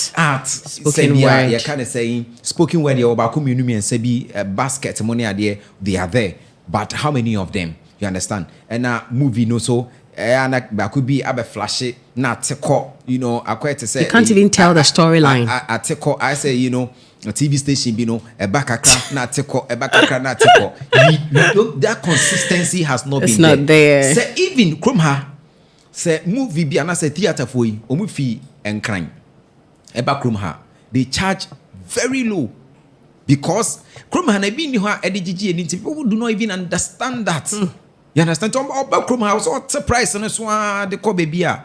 Spoken word. You kind of saying spoken word. You're about community and Sebi basket money idea. They are there, but how many of them? You understand? And movie no so. And I could be a flashy. Not teko. You know, I quite to say you can't even tell the storyline. I teko. I say you know. A TV station, you know, a backakra, not teko, a backakra, not teko. That consistency has not been there. It's not there. Say even Krumha, say movie be and I say theater for you, or movie and crime. Eba Krumha, they charge very low because Krumha na be new at the people do not even understand that. You understand? About Krumha was all surprised and so the call baby a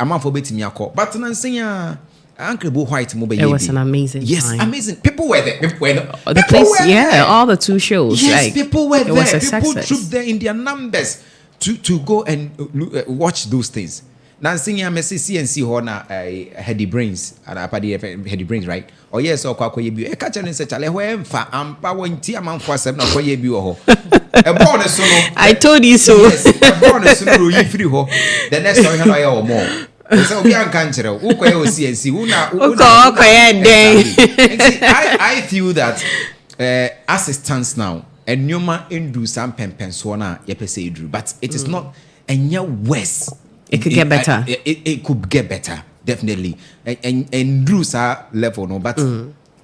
man for betting your call, but then Uncle Bo White mobile. It was an amazing time. Amazing. People were there. The place, all the two shows. Yes, people were there. Was people trooped there in their numbers to go and watch those things. Now, singing a message CNC Horna, Heady Brains, and a party Heady Brains, right? Oh, yes, or Quaco Yebu. A catcher and such a level for Ampa when Tiaman for 7 or Yebu. A bonus, I told you so. Yes, a bonus, the next time I or more. So we are cancer. I feel that as it stands now, and Numa Indu Sam Pensona Yepese Drew, but it is not and yet worse. It could get better. It could get better, definitely. And Drew's level, no, but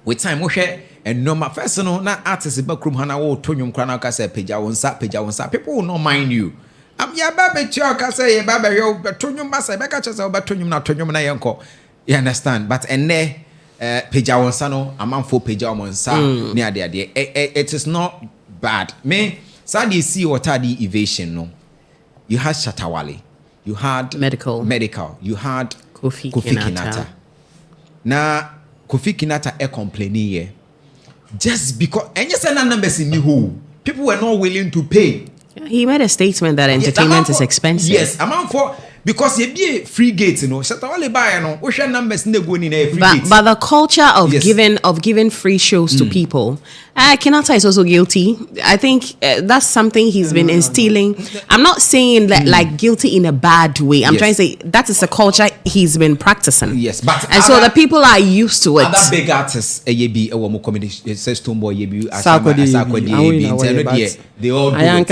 with time, Moshe and Noma personal, not artists about Krumhana or Tonyum Kranaka said, Peja on Sap, people will not mind you. I'm ya baby choka say baby yo betonyum basa beka chasa betonyum na tonyum na yanko. You understand? But ene peja wonsa no amanfo peja wonsa ne ade it is not bad. Me sad you see what the evasion no. You had Shatawale. You had medical. You had Kofi Kinata. Na Kofi Kinata complaining here. Just because and you say na numbers in who people were not willing to pay. He made a statement that entertainment is expensive. Yes, amount for because you be free gates, you know. So all buy no, we share numbers in the going in free gates. But the culture of giving free shows to people, Kenyatta is also guilty. I think that's something he's been instilling. I'm not saying that like guilty in a bad way. I'm trying to say that is a culture he's been practicing. Yes, but and so the people are used to it. Other big artists, be a woman comedy, says Tomboy, they all do it.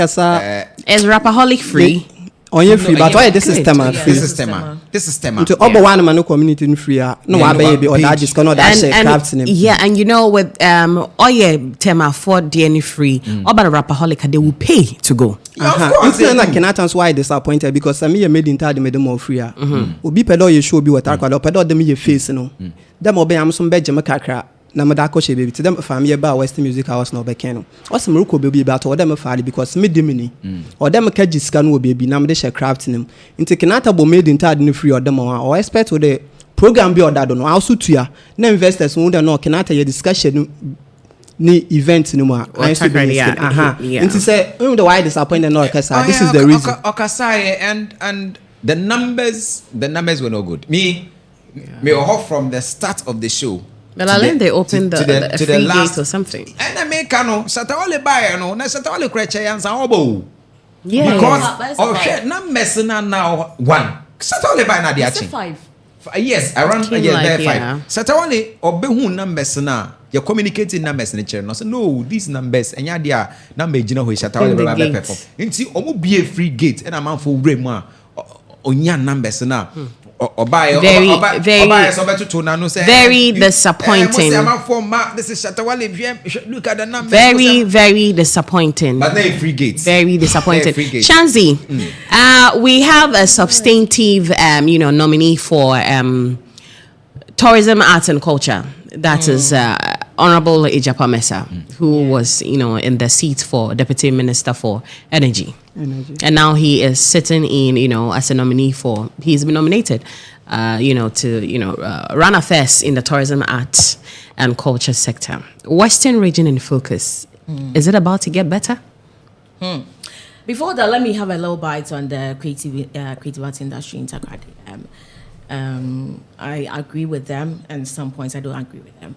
Is Rapaholic free? On your free, but why this system? This system. To all one man community in free. No, I baby or that just cannot craft name. Yeah, and you know with tema for DNA free, about a Rapaholic they will pay to go. It's not Kenyattans why disappointed because some made in time made them more free. Ubi pedo you show be what I call pedo them your face no. Them obey am some bed Jamaica. Na madako she baby to them family about Western Music House no be keno. Awesome ruko baby about or them family because me dimini or them kaji scan will baby na me share crafting them. Into Kenyatta bo made in tad no free or them or expect with the program be or that no also to ya. Na investors who don't know Kenyatta your discussion ni event no more. I should be Into say the why disappointed no Okasa. This is the reason. Okasa and the numbers were no good. Me hope from the start of the show. But I learned they opened the free gate or something. And I make no Satawale buy no na Satawale kreche yansa obo. Yeah. Because numbers now one. Satawale buy na dia 5. Yes, around there 5. Satawale obehu numbers na you communicating numbers in the no so no these numbers enya dia number gina ho Satawale buy perform. Nti omo be free gate and amount for rem a onya numbers na very disappointing. This is Shatawale. Look at the numbers. Very disappointing. But they free gates. Very disappointing. Shanzi, we have a substantive, nominee for tourism, arts, and culture. That is Honorable Ejapa Mesa, who was, in the seat for Deputy Minister for Energy. And now he is sitting in, as a nominee he's been nominated, to, run affairs in the tourism, arts, and culture sector. Western region in focus. Is it about to get better? Before that, let me have a little bite on the creative arts industry in Takoradi. I agree with them, and some points I don't agree with them.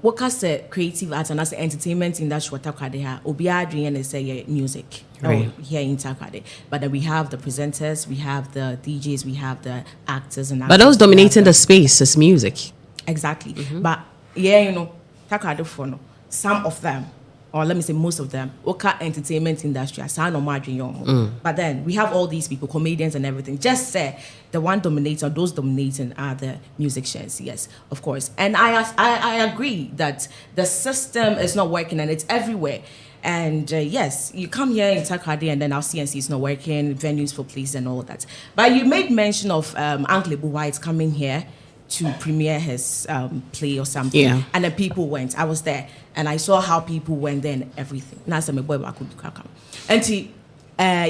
What has the creative arts and as the entertainment industry what Takoradi ha obiadri and say music here in Takoradi, but then we have the presenters, we have the DJs, we have the actors and but those dominating the space is music. Exactly. But Takoradi for no some of them, or let me say most of them, Oka entertainment industry, but then we have all these people, comedians and everything. Just say the one dominator, those dominating are the musicians, yes, of course. And I agree that the system is not working and it's everywhere. And yes, you come here in Takoradi and then our CNC is not working, venues for police and all that. But you made mention of Uncle Lebu White coming here to premiere his play or something, and then people went. I was there, and I saw how people went there and everything. Now some boy could come, and you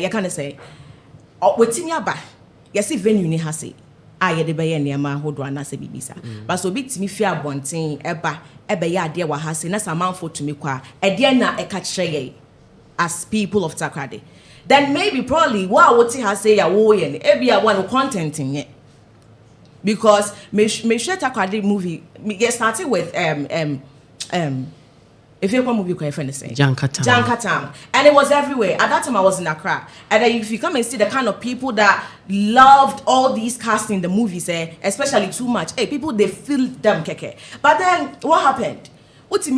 kind say, "Wetin yaba, yesi venue ni hase, yede be ye nneema hodo anase bibisa." But so bit me fear bonten eba ya ade wa hase na samanfo to me kwa ede na eka kire ye as people of Takoradi. Then maybe probably what hase ya wo ye ebi ya one content in ye. Because me share Takoradi movie get started with if you come movie quite friend say Jankatam, and it was everywhere. At that time I was in Accra, and then if you come and see the kind of people that loved all these casting in the movies, especially too much, people they feel them keke. But then what happened? What was the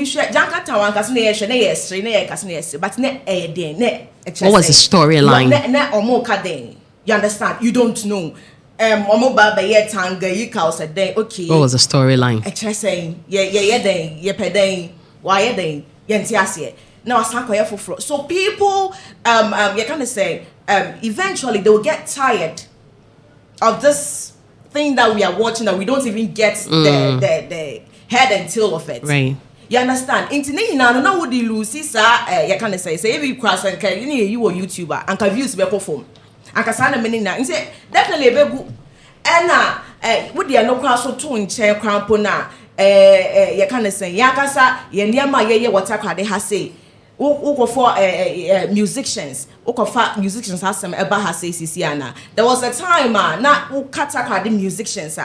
storyline? You understand? You don't know. Okay. What was the storyline? So people, you kind of say, eventually they will get tired of this thing that we are watching that we don't even get the head and tail of it. Right. You understand? Internet now would you lose you kind of say if you cross and you a YouTuber and can views be perform. And kasana meaning na say definitely be good. And would the no cross so to in chair crampo na you kind of say yakasa ye niama ye what Takoradi has say for musicians, has some Ebaha Sisiana. There was a time, na Kataka the musicians,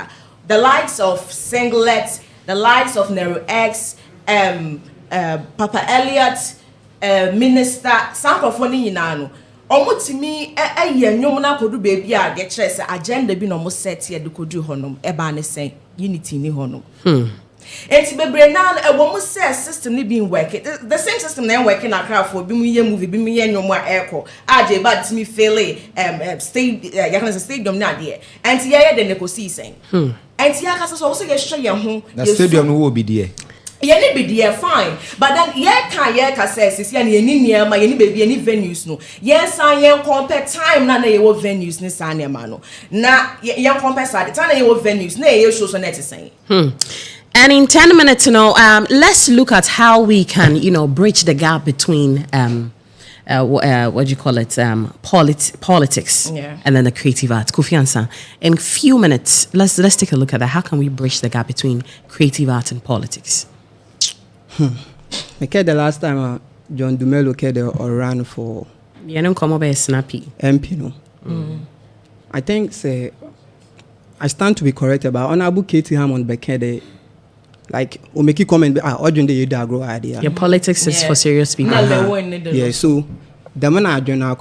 the likes of Singlet, the likes of Nero X, Papa Elliott, Minister, Sankrofoni Inano. Omutimi nnwom na kodu baby a de kire se agenda bi no mo set ye de kodu honom eba ne sen unity ni honom enti bebre na ebo mo set system ni been working the same system na working akra for bi mu ye movie bi mu ye nnwom a eko aje ba timi fail stay ya kan stadium na de enti ye de ne ko see sen enti ya ka so ye hwe ye ho na stadium no wo bi de ye be there fine but then ye can say sisi and ye ni niema ye ni baby ye ni venues no yes and ye compare time na ye wo venues ni sa niema no na ye compare sa the time na ye wo venues na ye show so net saying And in 10 minutes, let's look at how we can, bridge the gap between what do you call it, politics, and then the creative arts. Kofi Ansah, in few minutes, let's take a look at that. How can we bridge the gap between creative art and politics? Okay, the last time John Dumelo came or ran for Snappy MP, no. I think say I stand to be corrected, but Honorable Katie Hammond Bekede, like we make a comment, urgent the grow idea. Your politics is for serious people. Yeah, so the man I join now,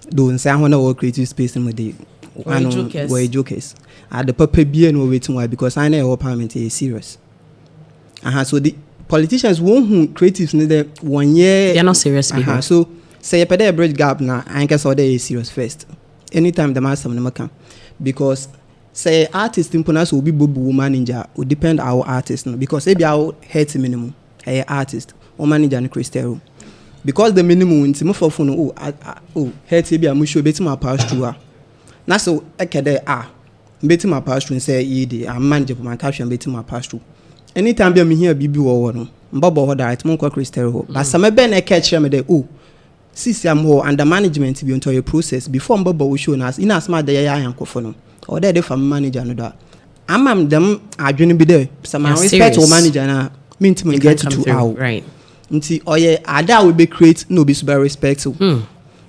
don't say I want to creative space in the where jokers. At the paper being waiting why because I know our parliament is serious. So the politicians won't creatives need 1 year. They're not serious people. So say a pede bridge gap now, I guess all day is serious first. Anytime the master never come. Because say artist imponas will be bubu manager will depend our artist no because maybe our head minimum a artist or manager and Christero. Because the minimum in Timo for phone head be a musho beti my pass through. Na so ekede beti my pass through and say ye I'm manager for my caption beti my pass through. Anytime be me here bibi wo no mbabo ho direct mon kwa Christero but some be na catch me dey sisi am ho under management be onto your process before mbabo we show us in as ma dey ya yankofo no or dey from manager no that am them adwene bi there some respect or manager na mean to get to out right nti oye ada we be create no be super respectful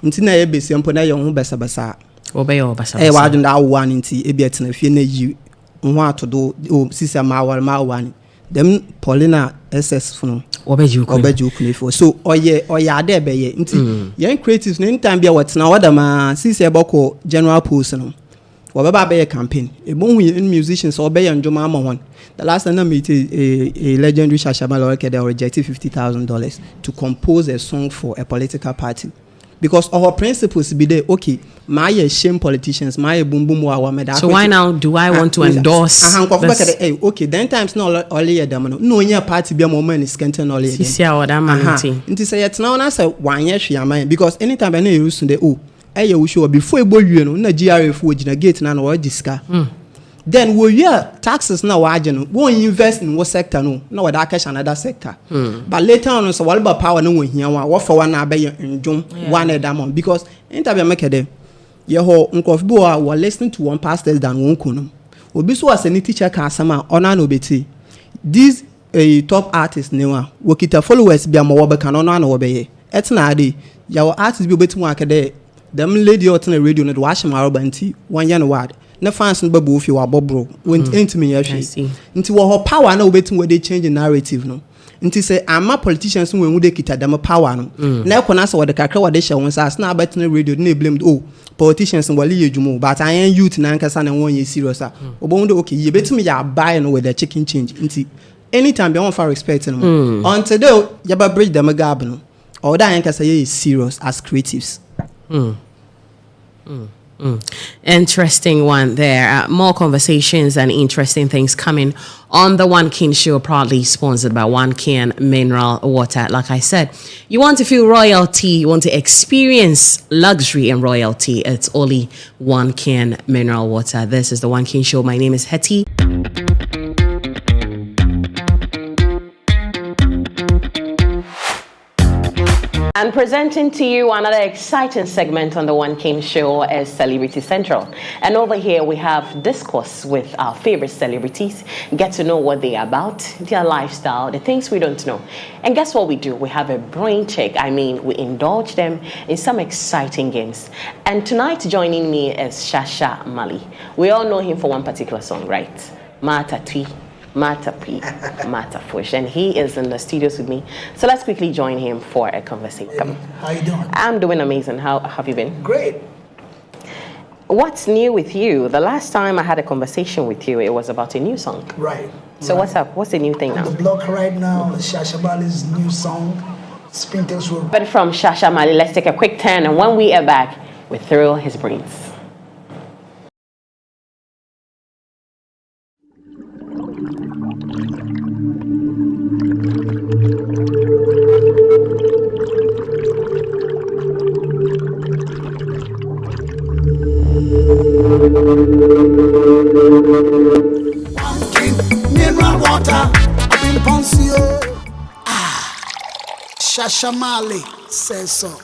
nti na ye be simple na ye ho besa besa obey your besa e wa adwene awan nti e bi etena fie na yi ho atodo sisi am awan them Paulina SS no obeju kunefo so oye ade be ye nti yen creatives no anytime be what na order ma sisi e boko general post no wababa be campaign e bon hu musicians obey njoma ama hon the last time I meet a legendary Shashamala Orchestra that rejected $50,000 to compose a song for a political party because our principles be there okay my shame politicians my boom boom wa meda so why now do I want to endorse okay then times no only them no nya party be more money scanten only sisi a oda man nti say yet now na say wan ye hwe am because anytime I know you say eye wo show before e bowie no na GRF wo gina gate na wo diska then wo year taxes na wo age no wo invest in what sector no na wo da cash another sector but later on so what about power no wo hia wo for one na be ndwom one edamon because interview make dem ye ho nkof bi wo listening to one pastors than one kunu obi so as any teacher can sama ona no beti these top artists ne wa wo kita followers bi am wo be kan ona na wo be ye etna ade ya wo artists bi obeti mu akede them lady out on the radio no wash my rubber nti one year no word na fans no babu fi wa bobro went into me yahwe nti wo ho power na obetin we dey change narrative no nti say ama politicians when we dey kita them power no na ekona say we dey kakra we dey share won say na abetin radio na blame politicians wali yejumo but I youth na nkasa na won ye serious obon dey okay ye betim ya buy no with the chicken change nti anytime be on for respect no until they ya ba bridge them gap no or that nkasa ye serious as creatives. Interesting one there. More conversations and interesting things coming on the One King Show, proudly sponsored by One King Mineral Water. Like I said, you want to feel royalty, you want to experience luxury and royalty, it's only One King Mineral Water. This is the One King Show. My name is Hetty. And presenting to you another exciting segment on the One King Show is Celebrity Central. And over here we have discourse with our favorite celebrities, get to know what they are about, their lifestyle, the things we don't know. And guess what we do? We have a brain check. I mean, we indulge them in some exciting games. And tonight joining me is Shasha Mali. We all know him for one particular song, right? Mata Twi. Mata P, Mata Fush, and he is in the studios with me. So let's quickly join him for a conversation. Come. How you doing? I'm doing amazing. How have you been? Great. What's new with you? The last time I had a conversation with you, it was about a new song. Right. So what's up? What's the new thing now? The block right now is Shasha Mali's new song, Spintex Road. But from Shasha Mali, let's take a quick turn, and when we are back, we thrill his brains. Mineral water, I've been Poncio. Shasha Mali says so.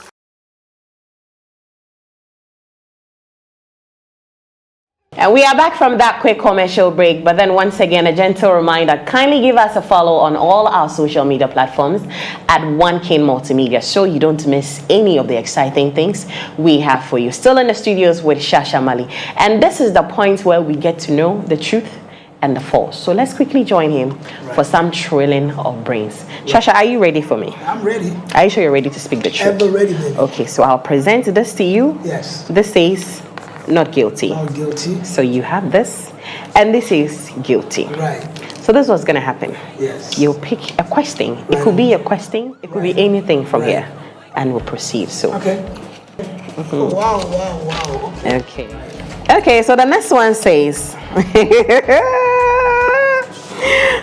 And we are back from that quick commercial break, but then once again, a gentle reminder, kindly give us a follow on all our social media platforms at One King Multimedia so you don't miss any of the exciting things we have for you. Still in the studios with Shasha Mali. And this is the point where we get to know the truth and the false. So let's quickly join him for some thrilling of brains. Shasha, are you ready for me? I'm ready. Are you sure you're ready to speak the truth? Ever ready, baby. Okay, so I'll present this to you. Yes. This says not guilty. Not guilty. So you have this, and this is guilty. Right. So this is what's gonna happen. Yes. You'll pick a question. It could be a question. It could be anything from here, and we'll proceed. So. Okay. Oh, wow. Okay. Okay. So the next one says.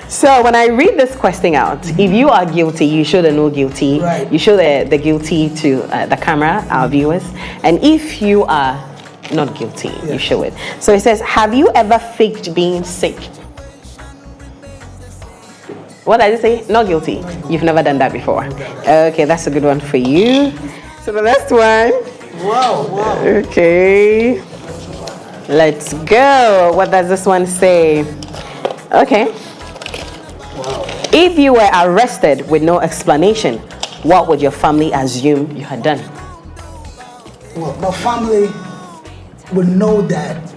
So when I read this question out, if you are guilty, you show the no guilty. Right. You show the guilty to the camera, our viewers, and if you are not guilty, you show it. So it says, have you ever faked being sick? What did I say? Not guilty. You've never done that before. Okay, that's a good one for you. So the next one. Wow. Okay. Let's go. What does this one say? Okay. Wow. If you were arrested with no explanation, what would your family assume you had done? Well, my family would know that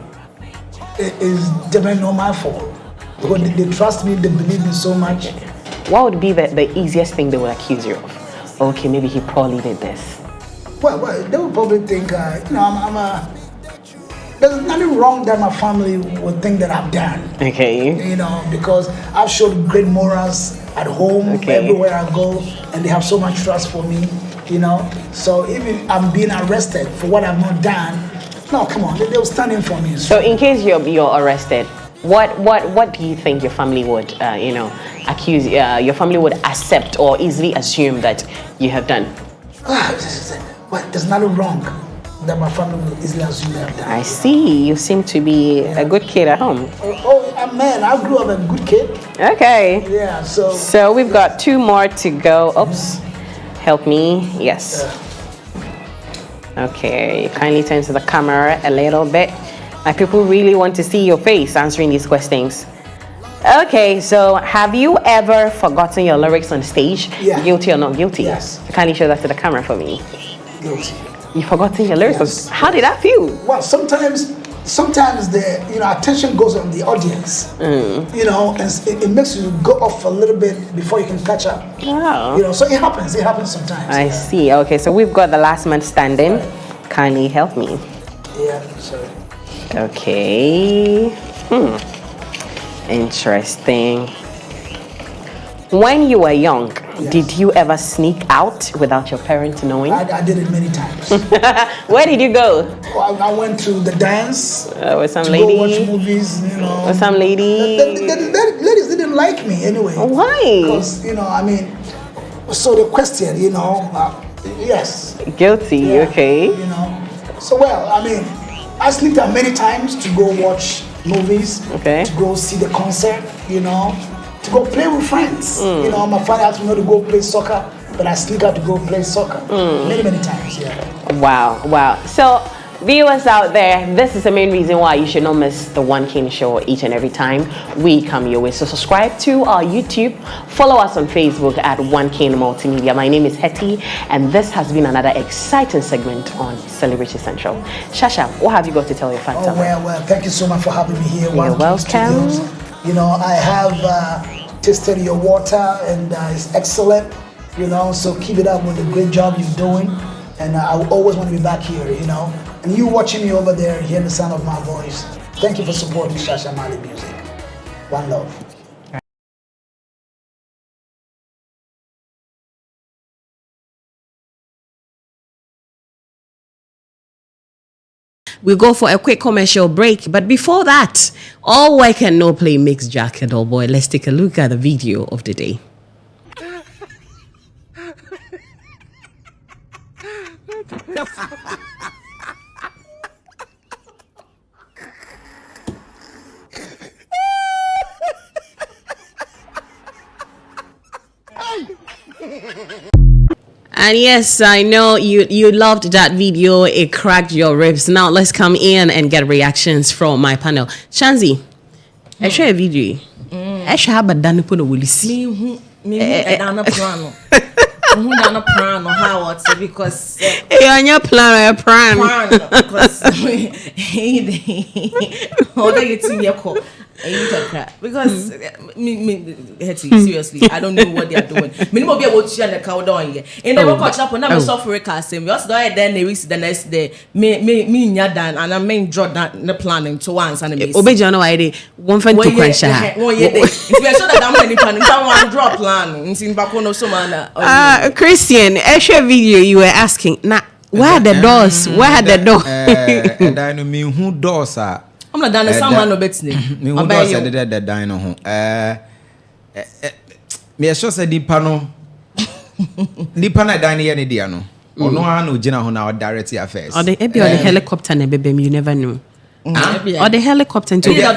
it is definitely not my fault. Because they trust me, they believe me so much. What would be the easiest thing they would accuse you of? Okay, maybe he probably did this. Well, they would probably think, there's nothing wrong that my family would think that I've done. Okay. Because I've showed great morals at home, everywhere I go, and they have so much trust for me, So if I'm being arrested for what I've not done, no, come on, they'll stand in for me. So in case you're arrested, what do you think your family would, accuse, your family would accept or easily assume that you have done? There's nothing wrong that my family will easily assume that I've done. I see. You seem to be a good kid at home. Man, I grew up a good kid. Okay. Yeah, so. So we've got two more to go. Oops. Help me. Yes. Okay. Kindly turn to the camera a little bit. My people really want to see your face answering these questions. Okay, so have you ever forgotten your lyrics on stage? Yeah. Guilty or not guilty? Yes. So kindly show that to the camera for me. Guilty. You forgotten your lyrics? Yes. How did that feel? Well, sometimes the attention goes on the audience, and it makes you go off a little bit before you can catch up. Wow. So it happens sometimes. I see. Okay, so we've got the last man standing. Kindly help me. Yeah, sorry. Okay. Interesting. When you were young, did you ever sneak out without your parents knowing? I did it many times. Where did you go? I went to the dance. With some to lady? go watch movies, With some lady? The ladies didn't like me anyway. Why? Because, so the question, yes. Guilty, okay. So, I sneaked out many times to go watch movies, to go see the concert, to go play with friends. My father asked me to go play soccer, but I sneak out to go play soccer many times. Yeah. Wow. So, viewers out there, this is the main reason why you should not miss the One King Show each and every time we come your way. So subscribe to our YouTube, follow us on Facebook at One King Multimedia. My name is Hetty, and this has been another exciting segment on Celebrity Central. Shasha, what have you got to tell your fans? Well, thank you so much for having me here. You're welcome. You know, I have tasted your water, and it's excellent. You know, so keep it up with the great job you're doing, and I always want to be back here. You know. And you watching me over there, hearing the sound of my voice. Thank you for supporting Shasha Mali Music. One love. We'll go for a quick commercial break, but before that, all work and no play makes Jack a dull boy. Let's take a look at the video of the day. And yes, I know you loved that video. It cracked your ribs. Now let's come in and get reactions from my panel. Shanzi, I show a video. I should have a done put a willy see. Me dana plano. Who dana plano? How what's it? Because on your plan, because how do you see me a call? Because me seriously, I don't know what they are doing. Minimum be able to share the cow down here. And they will catch up on our software casting. We also then they reach the next day. Me dan and I main draw the planning to once and miss. Obey John idea. One friend to crunch. 1 year. If we are sure that I'm planning, one draw plan. In Bakono so man. Christian, extra video you were asking. Now, where are the doors? Where are the doors? And I know me who doors are. I'm not done someone no bet me. Me who doors are the dino home. Me a sure said the panel. The panel dine any diano. Or no one who general on our direct affairs. Or the helicopter and baby, you never knew. Or the helicopter too. You're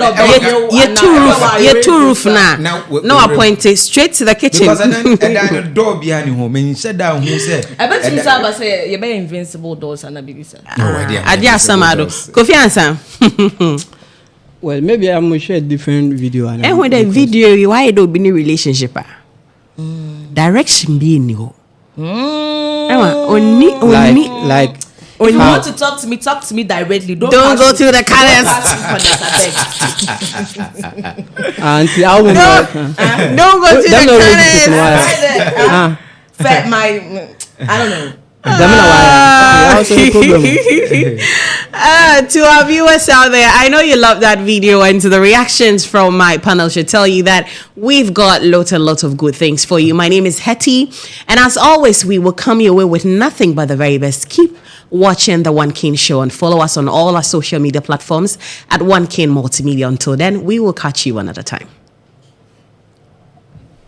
too roof now. No appointed straight to the kitchen. Because I the door behind you home and you said down who said I bet you say you're very invincible doors and a big sir. I just some Kofi answer. Well, maybe I'm gonna share a different video. And when the video why don't be any relationship direction being you. Like if you want to talk to me directly. Don't go to the comments. Auntie, I will don't go to the comments. I don't know. To our viewers out there, I know you love that video, and to the reactions from my panel should tell you that we've got lots and lots of good things for you. My name is Hetty, and as always, we will come your way with nothing but the very best. Keep watching the One King Show and follow us on all our social media platforms at One King Multimedia. Until then, we will catch you another time.